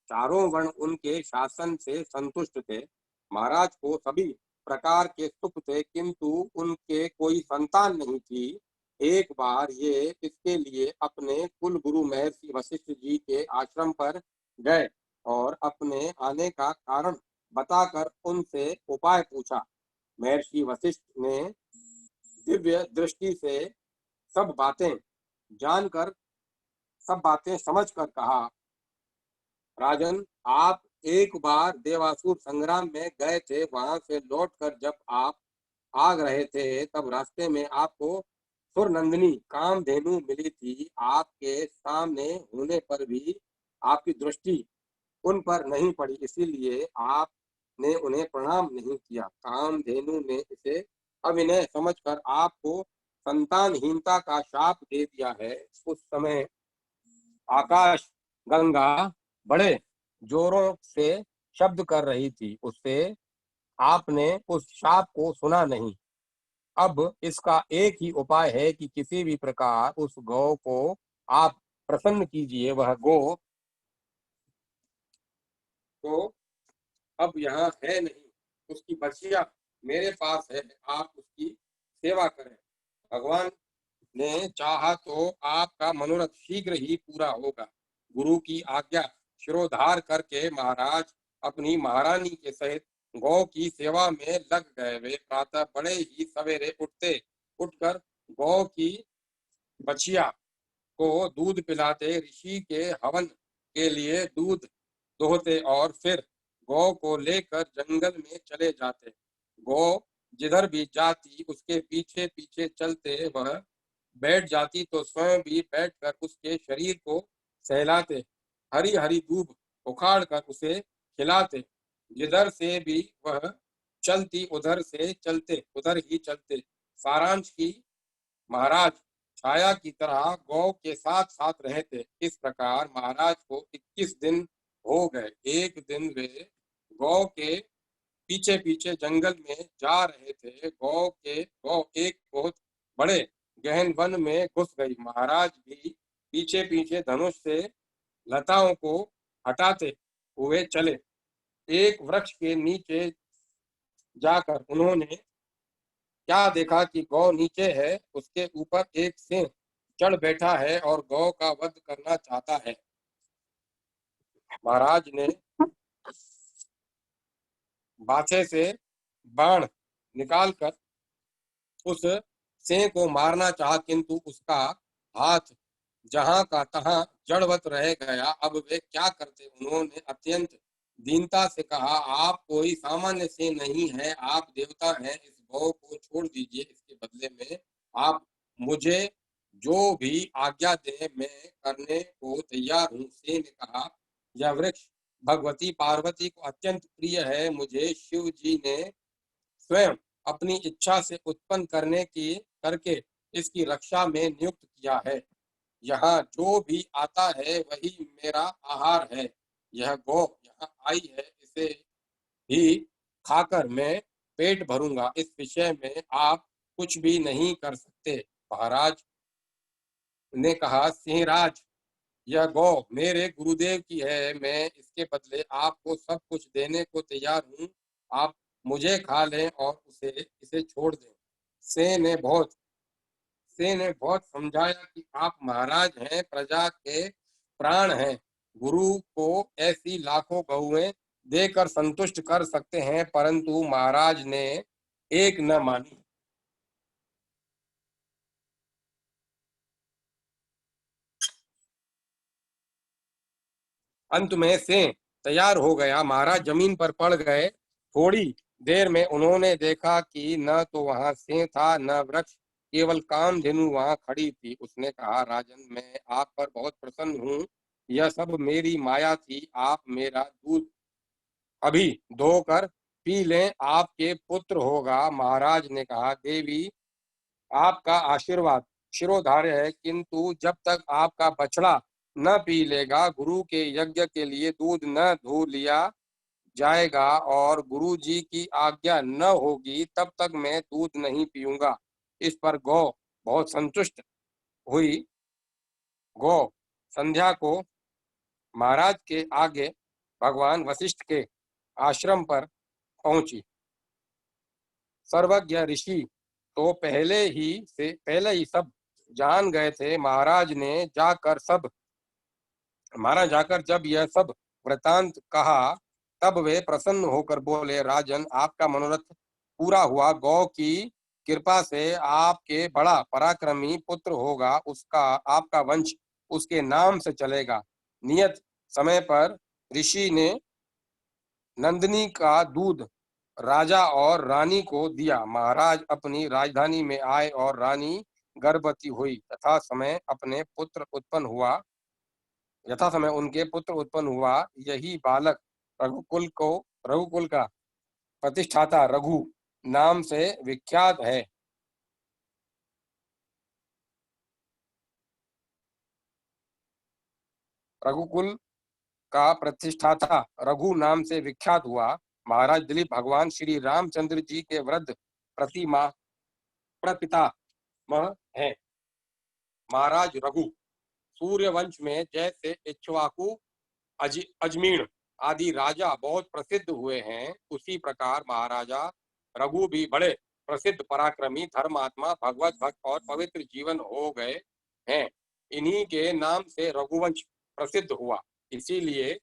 चारों वर्ण उनके शासन से संतुष्ट थे। महाराज को सभी प्रकार के सुख थे, किंतु उनके कोई संतान नहीं थी। एक बार ये इसके लिए अपने कुल गुरु महर्षि वशिष्ठ जी के आश्रम पर गए और अपने आने का कारण बताकर उनसे उपाय पूछा। महर्षि वशिष्ठ ने दिव्य दृष्टि से सब बातें जानकर, सब बातें समझकर कहा, राजन, आप एक बार देवासुर संग्राम में गए थे। वहां से लौटकर जब आप आ रहे थे तब रास्ते में आपको सुरनंदिनी कामधेनु मिली थी। आपके सामने होने पर भी आपकी दृष्टि उन पर नहीं पड़ी, इसीलिए आपने उन्हें प्रणाम नहीं किया। कामधेनु ने इसे अविनय समझकर आपको संतानहीनता का शाप दे दिया है। उस समय आकाश गंगा बड़े जोरों से शब्द कर रही थी, उससे आपने उस शाप को सुना नहीं। अब इसका एक ही उपाय है कि किसी भी प्रकार उस गौ को आप प्रसन्न कीजिए। वह गौ तो अब यहाँ है नहीं, उसकी बछिया मेरे पास है, आप उसकी सेवा करें। भगवान ने चाहा तो आपका मनोरथ शीघ्र ही पूरा होगा। गुरु की आज्ञा शिरोधार करके महाराज अपनी महारानी के सहित गौ की सेवा में लग गए। वे प्रातः बड़े ही सवेरे उठकर गौ की बछिया को दूध पिलाते, ऋषि के हवन के लिए दूध दोहते और फिर गौ को लेकर जंगल में चले जाते। गौ जिधर भी जाती उसके पीछे पीछे चलते। वह बैठ जाती तो स्वयं भी बैठकर उसके शरीर को सहलाते, हरी हरी दूब उखाड़ कर उसे खिलाते। जिधर से भी वह चलती उधर ही चलते। सारांश की महाराज छाया की तरह गौ के साथ साथ रहे। इस प्रकार महाराज को 21 दिन हो गए। एक दिन वे गौ के पीछे पीछे जंगल में जा रहे थे। गौ एक बहुत बड़े गहन वन में घुस गई। महाराज भी पीछे पीछे धनुष से लताओं को हटाते हुए चले। एक वृक्ष के नीचे जाकर उन्होंने क्या देखा कि गौ नीचे है, उसके ऊपर एक सिंह चढ़ बैठा है और गौ का वध करना चाहता है। महाराज ने बाछे से बाण निकालकर उस सिंह को मारना चाहा, किंतु उसका हाथ जहां का तहां जड़वत रह गया। अब वे क्या करते? उन्होंने अत्यंत दीनता से कहा, आप कोई सामान्य सिंह नहीं है, आप देवता हैं। इस भौ को छोड़ दीजिए, इसके बदले में आप मुझे जो भी आज्ञा दें मैं करने को तैयार हूँ। सिंह ने कहा, यह वृक्ष भगवती पार्वती को अत्यंत प्रिय है। मुझे शिव जी ने स्वयं अपनी इच्छा से उत्पन्न करके इसकी रक्षा में नियुक्त किया है। यहाँ जो भी आता है वही मेरा आहार है। यह गौ यहाँ आई है, इसे ही खाकर मैं पेट भरूंगा। इस विषय में आप कुछ भी नहीं कर सकते। महाराज ने कहा, सिंहराज, यह गौ मेरे गुरुदेव की है, मैं इसके बदले आपको सब कुछ देने को तैयार हूँ। आप मुझे खा लें और इसे छोड़ दें। सिंह ने बहुत समझाया कि आप महाराज हैं, प्रजा के प्राण हैं, गुरु को ऐसी लाखों गौएं देकर संतुष्ट कर सकते हैं, परंतु महाराज ने एक न मानी। अंत में सिंह तैयार हो गया। महाराज जमीन पर पड़ गए। थोड़ी देर में उन्होंने देखा कि न तो वहां सिंह था न वृक्ष, केवल कामधेनु वहां खड़ी थी। उसने कहा, राजन, मैं आप पर बहुत प्रसन्न हूँ। यह सब मेरी माया थी। आप मेरा दूध अभी धोकर पी लें, आपके पुत्र होगा। महाराज ने कहा, देवी, आपका आशीर्वाद शिरोधार्य है, किंतु जब तक आपका बछड़ा न पी लेगा, गुरु के यज्ञ के लिए दूध न धो लिया जाएगा और गुरु जी की आज्ञा न होगी, तब तक मैं दूध नहीं पीऊंगा। इस पर गौ बहुत संतुष्ट हुई। गौ संध्या को महाराज के आगे भगवान वशिष्ठ के आश्रम पर पहुंची। सर्वज्ञ ऋषि तो पहले ही सब जान गए थे। महाराज जाकर जब यह सब वृतांत कहा, तब वे प्रसन्न होकर बोले, राजन, आपका मनोरथ पूरा हुआ। गौ की कृपा से आपके बड़ा पराक्रमी पुत्र होगा। उसका आपका वंश उसके नाम से चलेगा। नियत समय पर ऋषि ने नंदिनी का दूध राजा और रानी को दिया। महाराज अपनी राजधानी में आए और रानी गर्भवती हुई। यथा समय उनके पुत्र उत्पन्न हुआ। यही बालक रघुकुल का प्रतिष्ठाता रघु नाम से विख्यात है। रघुकुल का प्रतिष्ठाता रघु नाम से विख्यात हुआ। महाराज दिलीप भगवान श्री रामचंद्र जी के वृद्ध प्रतिमा प्रपितामह है। महाराज रघु सूर्य वंश में जैसे इक्ष्वाकु, अजमीन आदि राजा बहुत प्रसिद्ध हुए हैं, उसी प्रकार महाराजा रघु भी बड़े प्रसिद्ध पराक्रमी, धर्मात्मा, भगवत भक्त और पवित्र जीवन हो गए हैं। इन्हीं के नाम से रघुवंश प्रसिद्ध हुआ। इसीलिए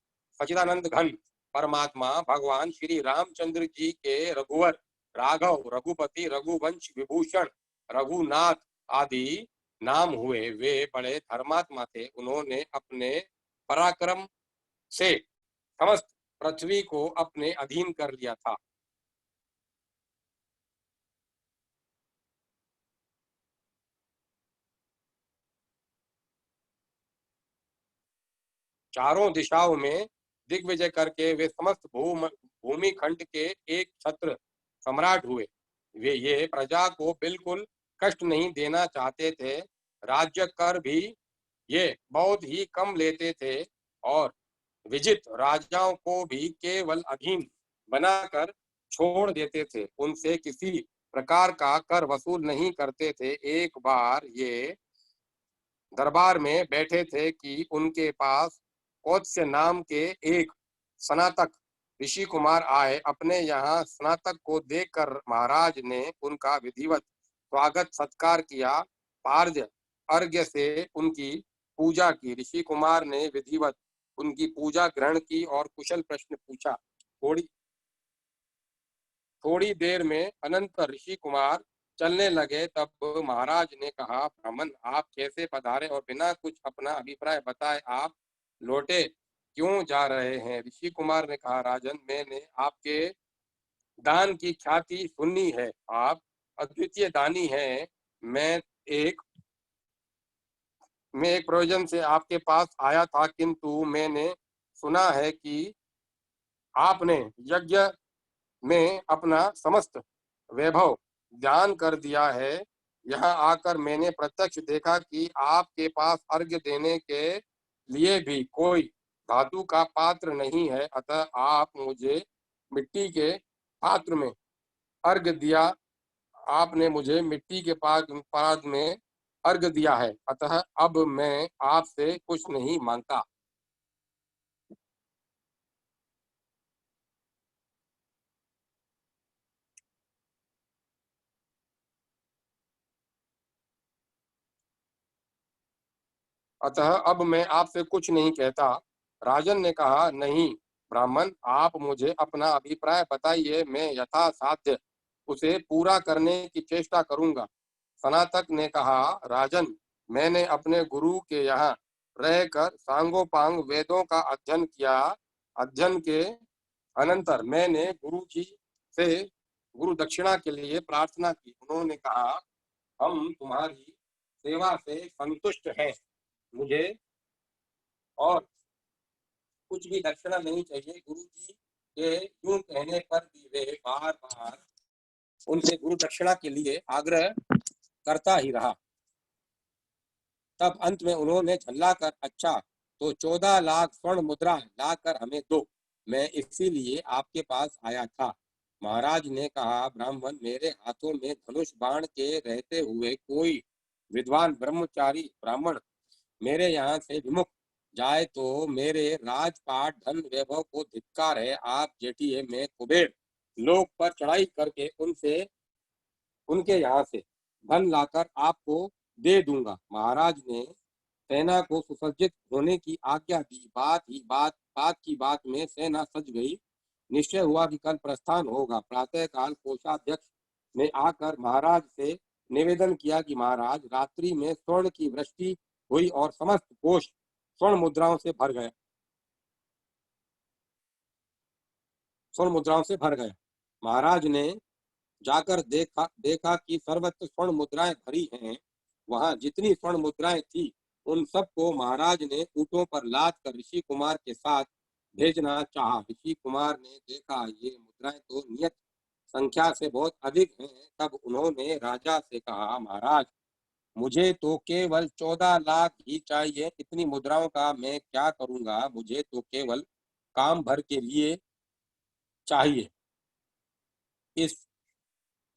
सच्चिदानंद घन परमात्मा भगवान श्री रामचंद्र जी के रघुवर, राघव, रघुपति, रघुवंश विभूषण, रघुनाथ आदि नाम हुए। वे बड़े धर्मात्मा थे। उन्होंने अपने पराक्रम से समस्त पृथ्वी को अपने अधीन कर लिया था। चारों दिशाओं में दिग्विजय करके वे समस्त भूमि खंड के एक छत्र सम्राट हुए। वे ये प्रजा को बिल्कुल कष्ट नहीं देना चाहते थे। राज्य कर भी ये बहुत ही कम लेते थे और विजित राजाओं को भी केवल अधीन बनाकर छोड़ देते थे। उनसे किसी प्रकार का कर वसूल नहीं करते थे। एक बार ये दरबार में बैठे थे कि उनके पास कौत्स्य नाम के एक स्नातक ऋषि कुमार आए। अपने यहाँ स्नातक को देखकर महाराज ने उनका विधिवत स्वागत सत्कार किया। पार्य अर्घ्य से उनकी पूजा की। ऋषि कुमार ने विधिवत उनकी पूजा ग्रहण की और कुशल प्रश्न पूछा। थोड़ी थोड़ी देर में अनंत ऋषि कुमार चलने लगे। तब महाराज ने कहा, ब्राह्मण आप कैसे पधारे और बिना कुछ अपना अभिप्राय बताए आप लौटे क्यों जा रहे हैं? ऋषि कुमार ने कहा, राजन मैंने आपके दान की ख्याति सुनी है, आप अद्वितीय दानी हैं। मैं एक प्रयोजन से आपके पास आया था, किंतु मैंने सुना है कि आपने यज्ञ में अपना समस्त वैभव दान कर दिया है। यहाँ आकर मैंने प्रत्यक्ष देखा कि आपके पास अर्घ्य देने के लिए भी कोई धातु का पात्र नहीं है, अतः आप मुझे मिट्टी के पात्र में अर्घ्य दिया आपने मुझे मिट्टी के पात्र में अर्घ्य दिया है, अतः अब मैं आपसे कुछ नहीं मांगता। अतः अब मैं आपसे कुछ नहीं कहता। राजन ने कहा, नहीं ब्राह्मण, आप मुझे अपना अभिप्राय बताइए, मैं यथासाध्य उसे पूरा करने की चेष्टा करूंगा। सनातक ने कहा, राजन मैंने अपने गुरु के यहाँ रहकर सांगोपांग वेदों का अध्ययन किया। अध्ययन के अनंतर मैंने गुरु जी से गुरु दक्षिणा के लिए प्रार्थना की। उन्होंने कहा, हम तुम्हारी सेवा से संतुष्ट हैं, मुझे और कुछ भी दक्षिणा नहीं चाहिए। गुरु जी के यूं कहने पर भी वे बार बार उनसे गुरु दक्षिणा के लिए आग्रह करता ही रहा। तब अंत में उन्होंने झल्लाकर, अच्छा तो 14 लाख स्वर्ण मुद्रा लाकर हमें दो, मैं इसीलिए आपके पास आया था। महाराज ने कहा, ब्राह्मण मेरे हाथों में धनुष बाण के रहते हुए कोई विद्वान ब्रह्मचारी ब्राह्मण मेरे यहाँ से विमुख जाए तो मेरे राजपाट धन वैभव को धिक्कार है। आप जेठिए मैं कुबेर लोक पर चढ़ाई करके उनसे उनके यहाँ से धन लाकर आपको दे दूंगा। महाराज ने सेना को सुसज्जित होने की आज्ञा दी। बात की बात में सेना सज गई। निश्चय हुआ कि कल प्रस्थान होगा। प्रातःकाल कोषाध्यक्ष ने आकर महाराज से निवेदन किया कि महाराज रात्रि में स्वर्ण की वृष्टि हुई और समस्त कोष स्वर्ण मुद्राओं से भर गया महाराज ने जाकर देखा कि सर्वत्र स्वर्ण मुद्राएं भरी हैं। वहां जितनी स्वर्ण मुद्राएं थी उन सबको महाराज ने ऊँटों पर लाद कर ऋषि कुमार के साथ भेजना चाहा। ऋषि कुमार ने देखा ये मुद्राएं तो नियत संख्या से बहुत अधिक हैं। तब उन्होंने राजा से कहा, महाराज मुझे तो केवल 14 लाख ही चाहिए, इतनी मुद्राओं का मैं क्या करूंगा, मुझे तो केवल काम भर के लिए चाहिए, इस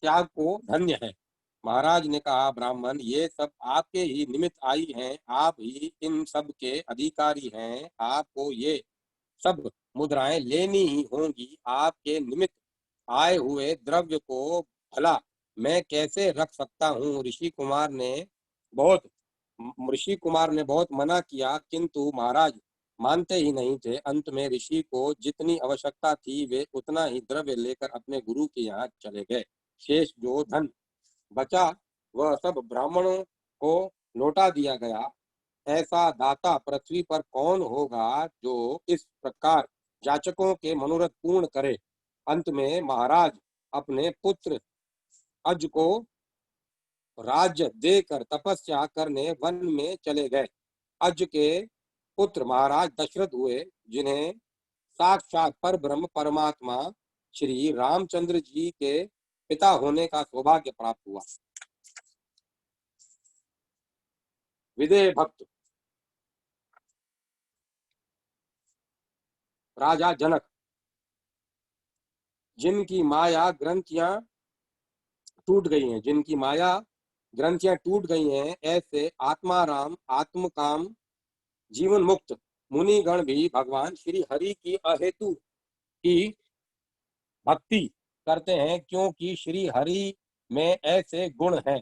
त्याग को धन्य है। महाराज ने कहा, ब्राह्मण ये सब आपके ही निमित्त आई हैं, आप ही इन सब के अधिकारी हैं, आपको ये सब मुद्राएं लेनी ही होंगी। आपके निमित्त आए हुए द्रव्य को भला मैं कैसे रख सकता हूँ? बहुत ऋषि कुमार ने बहुत मना किया, किंतु महाराज मानते ही नहीं थे। अंत में ऋषि को जितनी आवश्यकता थी वे उतना ही द्रव्य लेकर अपने गुरु के यहाँ चले गए। शेष जो धन बचा वह सब ब्राह्मणों को लौटा दिया गया। ऐसा दाता पृथ्वी पर कौन होगा जो इस प्रकार जाचकों के मनोरथ पूर्ण करे? अंत में महाराज अपने पुत्र अज को राज्य देकर तपस्या करने वन में चले गए। अज के पुत्र महाराज दशरथ हुए, जिन्हें साक्षात पर ब्रह्म परमात्मा श्री रामचंद्र जी के पिता होने का सौभाग्य प्राप्त हुआ। विदेह भक्त राजा जनक, जिनकी माया ग्रंथियां टूट गई हैं, ऐसे आत्माराम आत्मकाम जीवन मुक्त मुनिगण भी भगवान श्री हरि की अहेतु की भक्ति करते हैं, क्योंकि श्री हरि में ऐसे गुण हैं।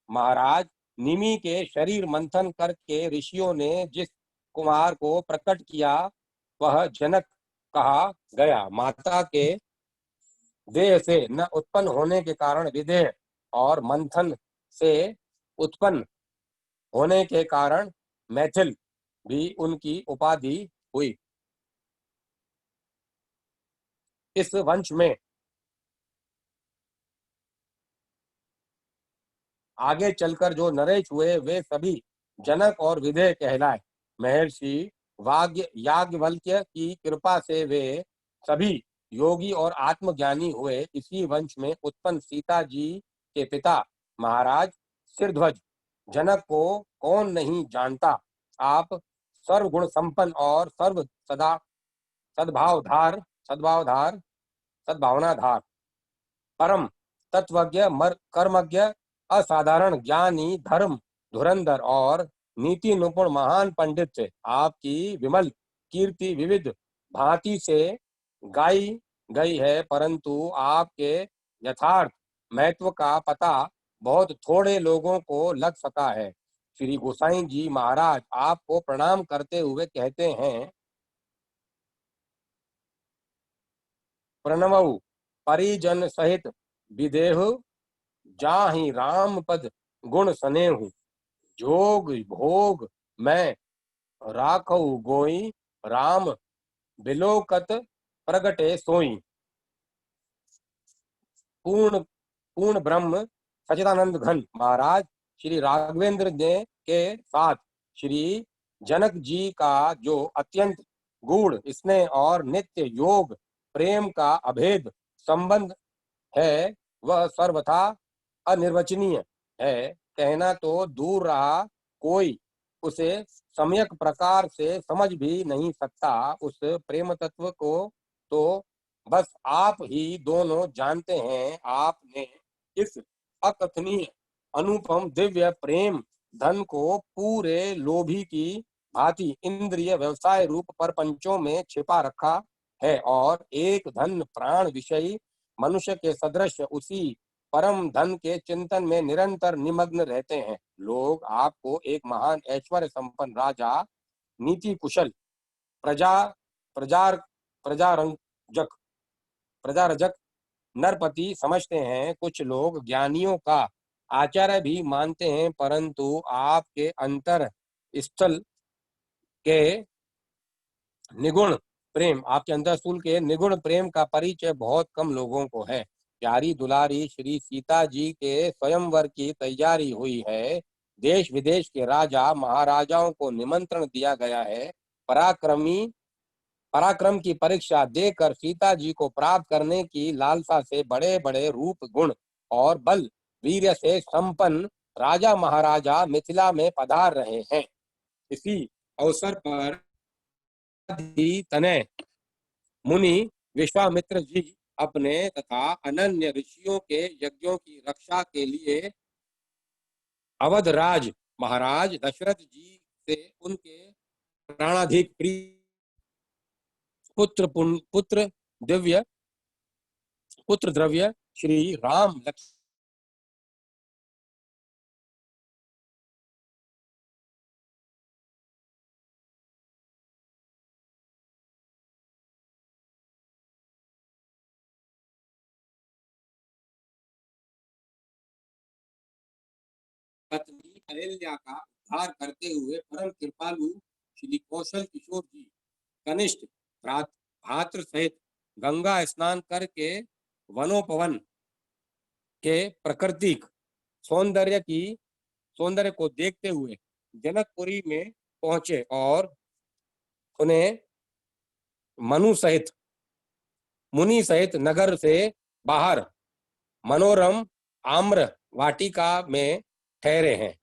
महाराज निमि के शरीर मंथन करके ऋषियों ने जिस कुमार को प्रकट किया वह जनक कहा गया। माता के देह से न उत्पन्न होने के कारण विदेह और मंथन से उत्पन्न होने के कारण मैथिल भी उनकी उपाधि हुई। इस वंश में आगे चलकर जो नरेश हुए वे सभी जनक और विदेह कहलाए। महर्षि याज्ञवल्क्य की कृपा से वे सभी योगी और आत्मज्ञानी हुए। इसी वंश में उत्पन्न सीता जी के पिता महाराज सिरध्वज जनक को कौन नहीं जानता। आप सर्वगुण संपन्न और सर्व सदा सद्भावधार सद्भावधार सद्भावनाधार परम तत्वज्ञ कर्मज्ञ असाधारण ज्ञानी धर्म धुरंधर और नीति निपुण महान पंडित थे। आपकी विमल कीर्ति विविध भांति से गाई गई है, परंतु आपके यथार्थ महत्व का पता बहुत थोड़े लोगों को लग सका है। श्री गोसाई जी महाराज आपको प्रणाम करते हुए कहते हैं, प्रणवऊ परिजन सहित विदेहु जाहि राम पद गुण सनेहु जोग भोग मैं राखऊ गोई राम बिलोकत प्रगटे सोई। पूर्ण पूर्ण ब्रह्म सच्चिदानंद घन महाराज श्री राघवेंद्र ने के साथ श्री जनक जी का जो अत्यंत गूढ़ स्नेह और नित्य योग प्रेम का अभेद संबंध है वह सर्वथा अनिर्वचनीय है। कहना तो दूर रहा, कोई उसे सम्यक प्रकार से समझ भी नहीं सकता। उस प्रेम तत्व को तो बस आप ही दोनों जानते हैं। आपने इस अकथनीय अनुपम दिव्य प्रेम धन को पूरे लोभी की भांति इंद्रिय व्यवसाय रूप पर पंचों में छिपा रखा है और एक धन प्राण विषयी मनुष्य के सदृश उसी परम धन के चिंतन में निरंतर निमग्न रहते हैं। लोग आपको एक महान ऐश्वर्य संपन्न राजा, नीति कुशल, प्रजा प्रजा प्रजारंजक प्रजारजक नरपति समझते हैं। कुछ लोग ज्ञानियों का आचार्य भी मानते हैं, परंतु आपके अंतर स्थल के निगुण प्रेम आपके अंतरस्थूल के निगुण प्रेम का परिचय बहुत कम लोगों को है। प्यारी दुलारी श्री सीता जी के स्वयंवर की तैयारी हुई है। देश विदेश के राजा महाराजाओं को निमंत्रण दिया गया है। पराक्रम की परीक्षा देकर सीता जी को प्राप्त करने की लालसा से बड़े बड़े रूप गुण और बल वीर्य से संपन्न राजा महाराजा मिथिला में पधार रहे हैं। इसी अवसर पर तनय मुनि विश्वामित्र जी अपने तथा अनन्य ऋषियों के यज्ञों की रक्षा के लिए अवध राज महाराज दशरथ जी से उनके प्राणाधिक प्रिय पुत्र द्रव्य श्री राम लक्ष्मण पत्नी अहिल्या का उद्धार करते हुए परम कृपालु श्री कौशल किशोर जी कनिष्ठ भात्र सहित गंगा स्नान करके वनोपवन के प्राकृतिक सौंदर्य को देखते हुए जनकपुरी में पहुंचे और उन्हें मुनि सहित नगर से बाहर मनोरम आम्र वाटिका में ठहरे हैं।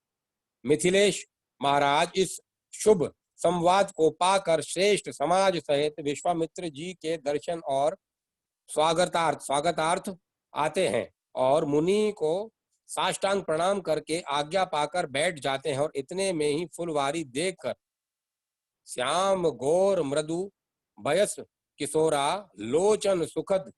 मिथिलेश महाराज इस शुभ संवाद को पाकर श्रेष्ठ समाज सहित विश्वामित्र जी के दर्शन और स्वागतार्थ आते हैं और मुनि को साष्टांग प्रणाम करके आज्ञा पाकर बैठ जाते हैं और इतने में ही फुलवारी देखकर श्याम गौर मृदु बयस किशोरा लोचन सुखद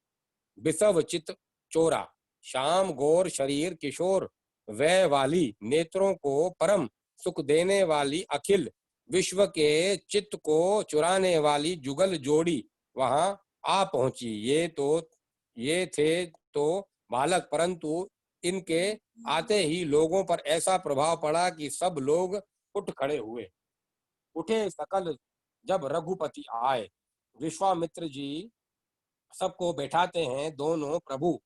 बिसव चित चोरा। श्याम गौर शरीर किशोर वह वाली नेत्रों को परम सुख देने वाली अखिल विश्व के चित्त को चुराने वाली जुगल जोड़ी वहां आ पहुंची। ये थे तो बालक, परंतु इनके आते ही लोगों पर ऐसा प्रभाव पड़ा कि सब लोग उठ खड़े हुए। उठे सकल जब रघुपति आए, विश्वामित्र जी सबको बैठाते हैं। दोनों प्रभु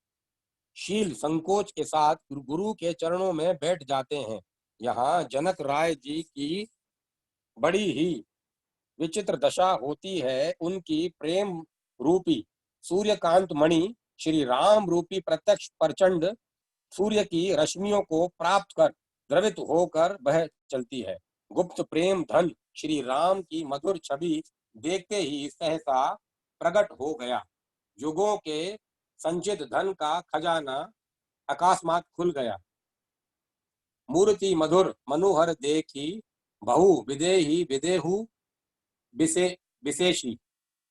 शील संकोच के साथ गुरु के चरणों में बैठ जाते हैं। यहाँ जनक राय जी की बड़ी ही विचित्र दशा होती है। उनकी प्रेम रूपी सूर्यकांत मणि श्री राम रूपी प्रत्यक्ष प्रचंड सूर्य की रश्मियों को प्राप्त कर द्रवित होकर बह चलती है। गुप्त प्रेम धन श्री राम की मधुर छवि देखते ही सहसा प्रकट हो गया। युगों के संचित धन का खजाना अकस्मात खुल गया। मूर्ति मधुर मनोहर देखी, बहु विदेही विदेहु विशेषी।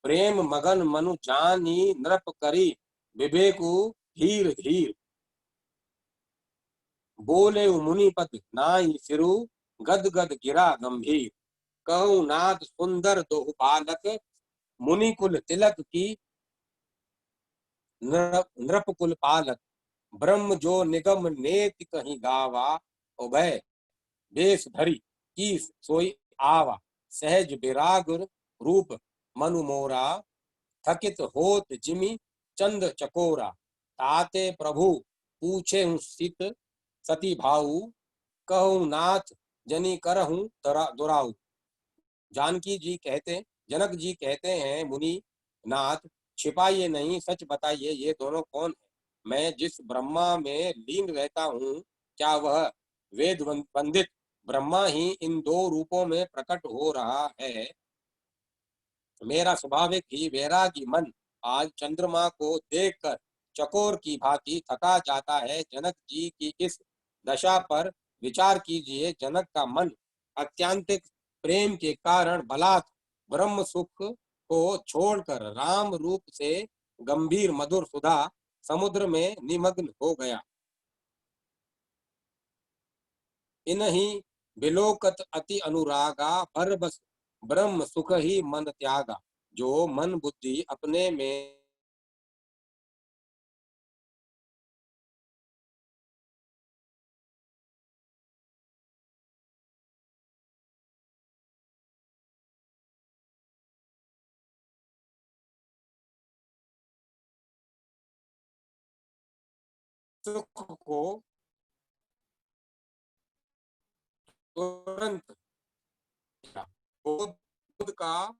प्रेम मगन मनु जानी नृप करी, विवेकु धीर धीर। बोले मुनिपद नाई सिरु, गद गद गिरा गंभीर। कहु नाद सुंदर दोहु बालक, मुनिकुल तिलक की नृपकुल पालक। ब्रह्म जो निगम नेति कहीं गावा, उभय देश धरी की सोई आवा। सहज विराग रूप मनु मोरा, थकित होत जिमि चंद चकोरा। ताते प्रभु पूछे सीत सती भाऊ, कहूँ नाथ जनी करहूँ दुराऊ। जानकी जी कहते जनक जी कहते हैं, मुनि नाथ छिपाइए नहीं, सच बताइए ये दोनों कौन है? मैं जिस ब्रह्मा में लीन रहता हूँ, क्या वह वेद वंदित ब्रह्मा ही इन दो रूपों में प्रकट हो रहा है? मेरा स्वाभाविक ही वैरागी मन आज चंद्रमा को देखकर चकोर की भांति थका जाता है। जनक जी की इस दशा पर विचार कीजिए। जनक का मन अत्यंतिक प्रेम के कारण बलात् ब्रह्म सुख को छोड़कर राम रूप से गंभीर मधुर सुधा समुद्र में निमग्न हो गया। इन्हीं बिलोकत अति अनुरागा, पर बस ब्रह्म सुख ही मन त्यागा। जो मन बुद्धि अपने में सुख को तुरंत खुद का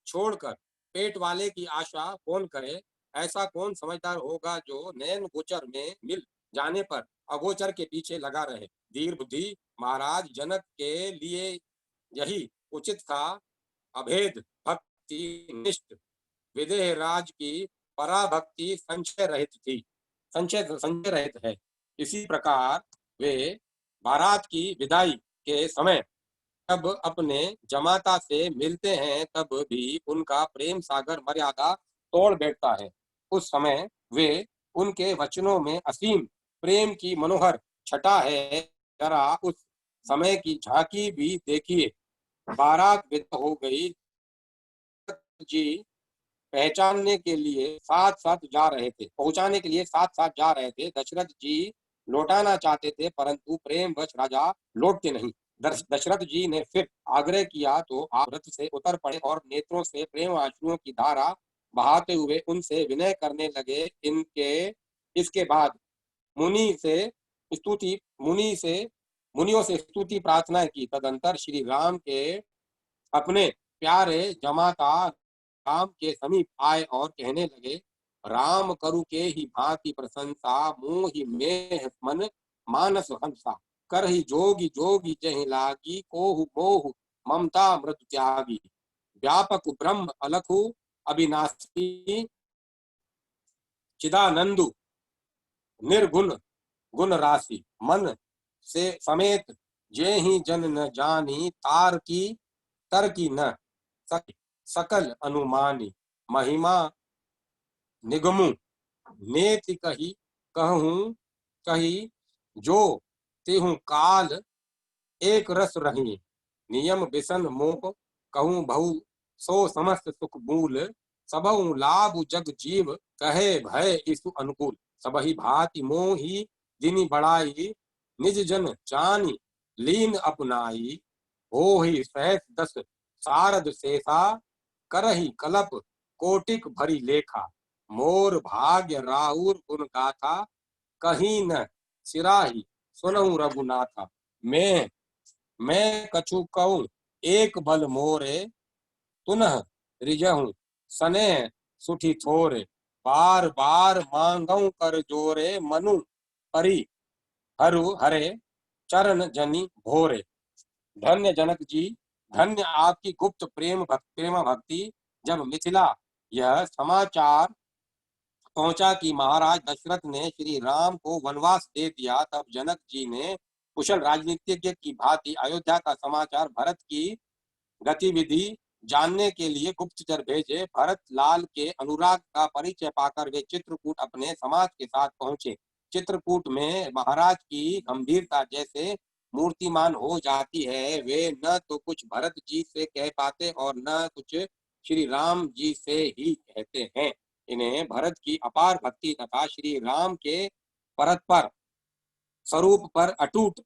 छोड़कर पेट वाले की आशा कौन करे? ऐसा कौन समझदार होगा जो नैन गोचर में मिल जाने पर अगोचर के पीछे लगा रहे? धीर बुद्धि महाराज जनक के लिए यही उचित था। अभेद भक्ति निष्ठ विदेह राज की पराभक्ति संशय रहित थी, संशय रहित है। इसी प्रकार वे बारात की विदाई के समय जब अपने जमाता से मिलते हैं, तब भी उनका प्रेम सागर मर्यादा तोड़ बैठता है। उस समय वे उनके वचनों में असीम प्रेम की मनोहर छटा है। जरा उस समय की झांकी भी देखिए। बारात विदा हो गई जी पहुंचाने के लिए साथ साथ जा रहे थे। दशरथ जी लौटाना चाहते थे, परंतु प्रेमवश राजा लौटते नहीं। दशरथ जी ने फिर आग्रह किया तो आप रथ से उतर पड़े और नेत्रों से प्रेम आंसुओं की धारा बहाते हुए उनसे विनय करने लगे। इसके बाद मुनियों से स्तुति प्रार्थना की। तदंतर श्री राम के अपने प्यारे जमाता राम के समीप आए और कहने लगे, राम करु के ही भांति प्रशंसा, मोहि में मन मानस हंसा। कर ही जोगी जोगी जहि लागी, कोहु मोहु ममता मृत त्यागी। व्यापक ब्रह्म अलखु अविनाशी, चिदानंदु निर्गुण गुण राशि। मन से समेत जे ही जन न जानी, तार की तर की न सकल अनुमानी। महिमा निगमु नेति कही कहूं कही, जो तिहु काल एक रस रही। नियम बिसन मोह कहूं बहु, सो समस्त सुख मूल। सबहु लाभ जग जीव, कहे भय इसु अनुकूल। सबहि भांति मोहि जिनी बढ़ाई निज जन जानी लीन अपनाई। हो ही सहस दस सारद शेषा करही कलप कोटिक भरी लेखा। मोर भाग्य राउर गुण गाथा कहीं न सिराही सुनहु रघुनाथा। मैं कछु कहूँ एक बल मोरे तुनह रिजहूँ सनेह सुठी थोरे। बार बार मांगऊं कर जोरे मनु परी हरु हरे चरण जनी भोरे। धन्य जनक जी, धन्य आपकी गुप्त प्रेम भक्ति। जब मिथिला यह समाचार पहुंचा कि महाराज दशरथ ने श्री राम को वनवास दे दिया, तब जनक जी ने कुशल राजनीतिज्ञ की भांति अयोध्या का समाचार भरत की गतिविधि जानने के लिए गुप्तचर भेजे। भरत लाल के अनुराग का परिचय पाकर वे चित्रकूट अपने समाज के साथ पहुंचे। चित्रकूट में महाराज की गंभीरता जैसे मूर्तिमान हो जाती है। वे न तो कुछ भरत जी से कह पाते और न कुछ श्री राम जी से ही कहते हैं। इन्हें भरत की अपार भक्ति तथा श्री राम के परस्पर स्वरूप पर अटूट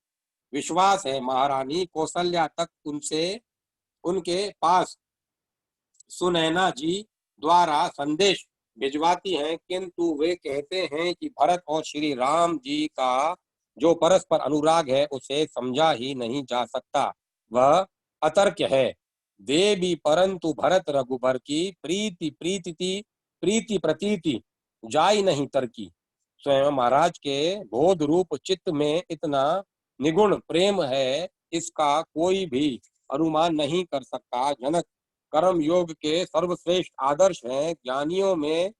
विश्वास है। महारानी कौशल्या तक उनके पास सुनैना जी द्वारा संदेश भिजवाती हैं, किंतु वे कहते हैं कि भरत और श्री राम जी का जो परस्पर अनुराग है उसे समझा ही नहीं जा सकता, वह अतर्क्य है। देवी परंतु भरत रघुबर की प्रीति प्रतीति जाई नहीं तरकी। स्वयं महाराज के बोध रूप चित्त में इतना निगुण प्रेम है, इसका कोई भी अनुमान नहीं कर सकता। जनक कर्म योग के सर्वश्रेष्ठ आदर्श हैं, ज्ञानियों में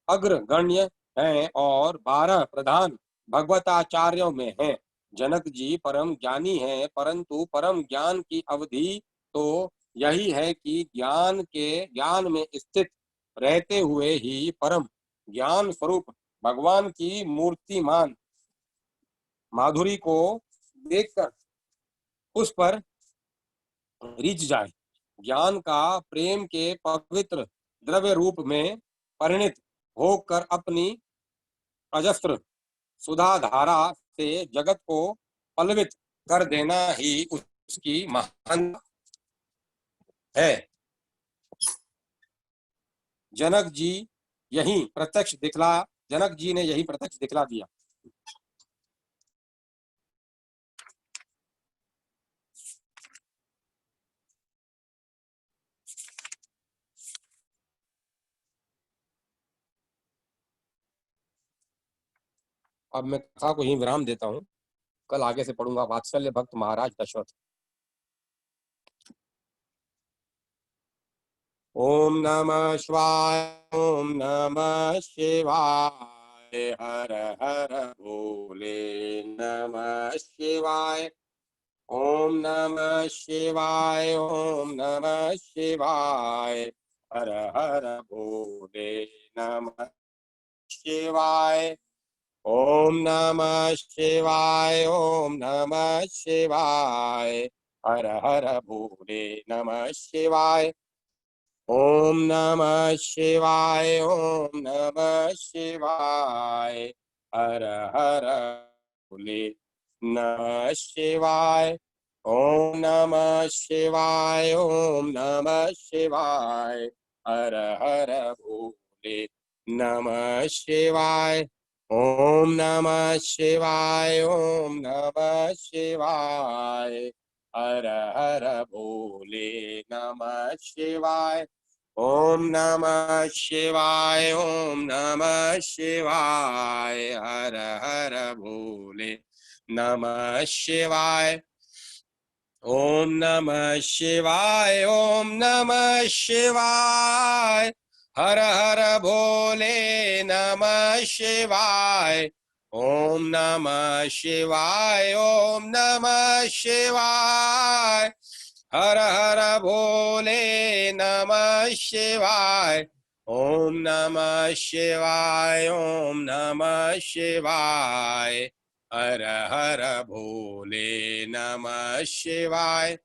अग्रगण्य हैं और 12 प्रधान भगवताचार्यों में हैं। जनक जी परम ज्ञानी हैं, परंतु परम ज्ञान की अवधि तो यही है कि ज्ञान में स्थित रहते हुए ही परम ज्ञान स्वरूप भगवान की मूर्तिमान माधुरी को देखकर उस पर रिझ जाए। ज्ञान का प्रेम के पवित्र द्रव्य रूप में परिणित होकर अपनी अजस्त्र सुधा धारा से जगत को पल्लवित कर देना ही उसकी महान है। जनक जी ने यही प्रत्यक्ष दिखला दिया। अब मैं कथा को ही विराम देता हूँ, कल आगे से पढ़ूंगा। वात्सल्य भक्त महाराज दशरथ। ओम नमः शिवाय, ओम नमः शिवाय, हर हर भोले नमः शिवाय। ओम नमः शिवाय, ओम नमः शिवाय, हर हर भोले नमः शिवाय। ओम नमः शिवाय, ओम नमः शिवाय, हर हर भोले नमः शिवाय। ओम नमः शिवाय, ओम नमः शिवाय, हर हर भोले नमः शिवाय। ओम नमः शिवाय, ओम नमः शिवाय, हर हर भोले नमः शिवाय। ओम नमः शिवाय, ओम नमः शिवाय, हर हर भोले नमः शिवाय। ओम नमः शिवाय, ओम नमः शिवाय, हर हर भोले नमः शिवाय। ओम नमः शिवाय, ओम नमः शिवाय, हर हर भोले नमः शिवाय। ओम नमः शिवाय, ओम नमः शिवाय, हर हर भोले नमः शिवाय। ओम नमः शिवाय, ओम नमः शिवाय, हर हर भोले नमः शिवाय।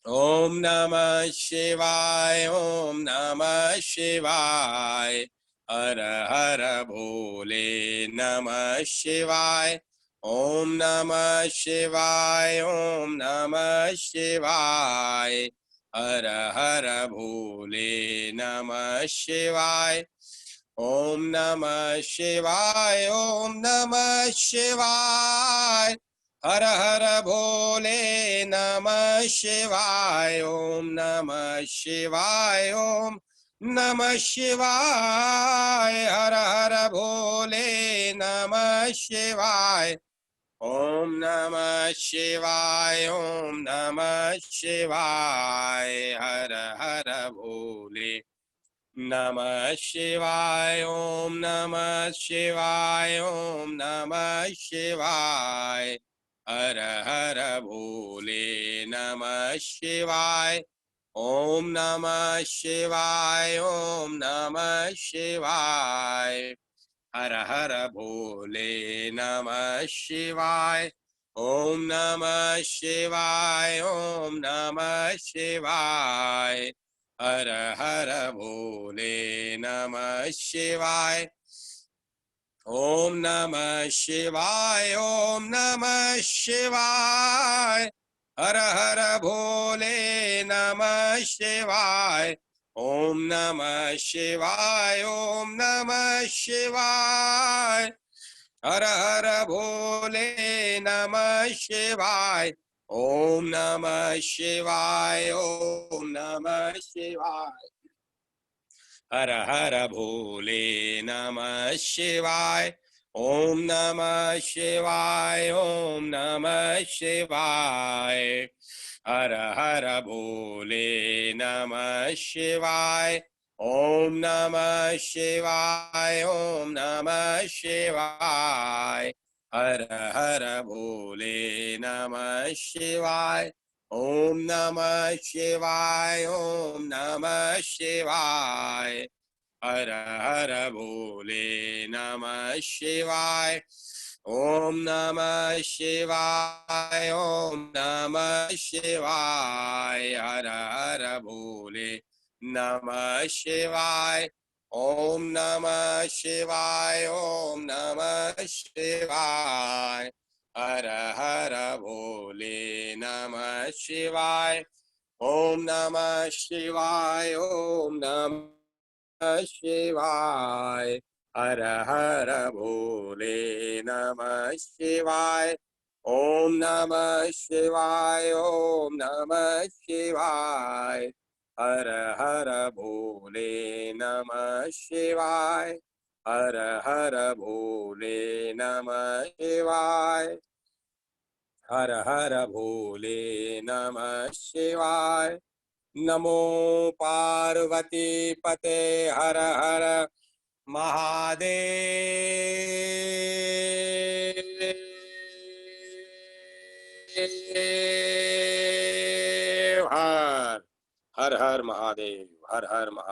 ओम नमः शिवाय, ओम नमः शिवाय, हर हर भोले नमः शिवाय। ओम नमः शिवाय, ओम नमः शिवाय। हर हर भोले नमः शिवाय। ओम नमः शिवाय, ओम नमः शिवाय। हर हर भोले नमः शिवाय। ओम नमः शिवाय, ओम नमः शिवाय। हर हर भोले नमः शिवाय। ओम नमः शिवाय, ओम नमः शिवाय। हर हर भोले नमः शिवाय। ओम नमः शिवाय, ओम नमः शिवाय। हर हर भोले नमः शिवाय। ओम नमः शिवाय, ओम नमः शिवाय। हर हर भोले नमः शिवाय। ओम नमः शिवाय, ओम नमः शिवाय। हर हर भोले नमः शिवाय। ओम नमः शिवाय, ओम नमः शिवाय। हर हर भोले नमः शिवाय। ओम नमः शिवाय, ओम नमः शिवाय। हर हर भोले नमः शिवाय। ओम नमः शिवाय, ओम नमः शिवाय। हर हर भोले नमः शिवाय। ओम नमः शिवाय, ओम नमः शिवाय। हर हर भोले नमः शिवाय। ओम नमः शिवाय, ओम नमः शिवाय। हर हर भोले नमः शिवाय। ओम नमः शिवाय, ओम नमः शिवाय। हर हर भोले नमः शिवाय। ओम नमः शिवाय, ओम नमः शिवाय। हर हर भोले नमः शिवाय। ओम नमः शिवाय, ओम नमः शिवाय। हर हर भोले नमः शिवाय। ओम नमः शिवाय, ओम नमः शिवाय। हर हर भोले नमः शिवाय। ओम नमः शिवाय, ओम नमः शिवाय। हर हर भोले नमः शिवाय। हर हर भोले नमः शिवाय। हर हर भोले नमः शिवाय। नमो पार्वती पते हर हर महादेव। हर हर महादेव, हर हर महादेव।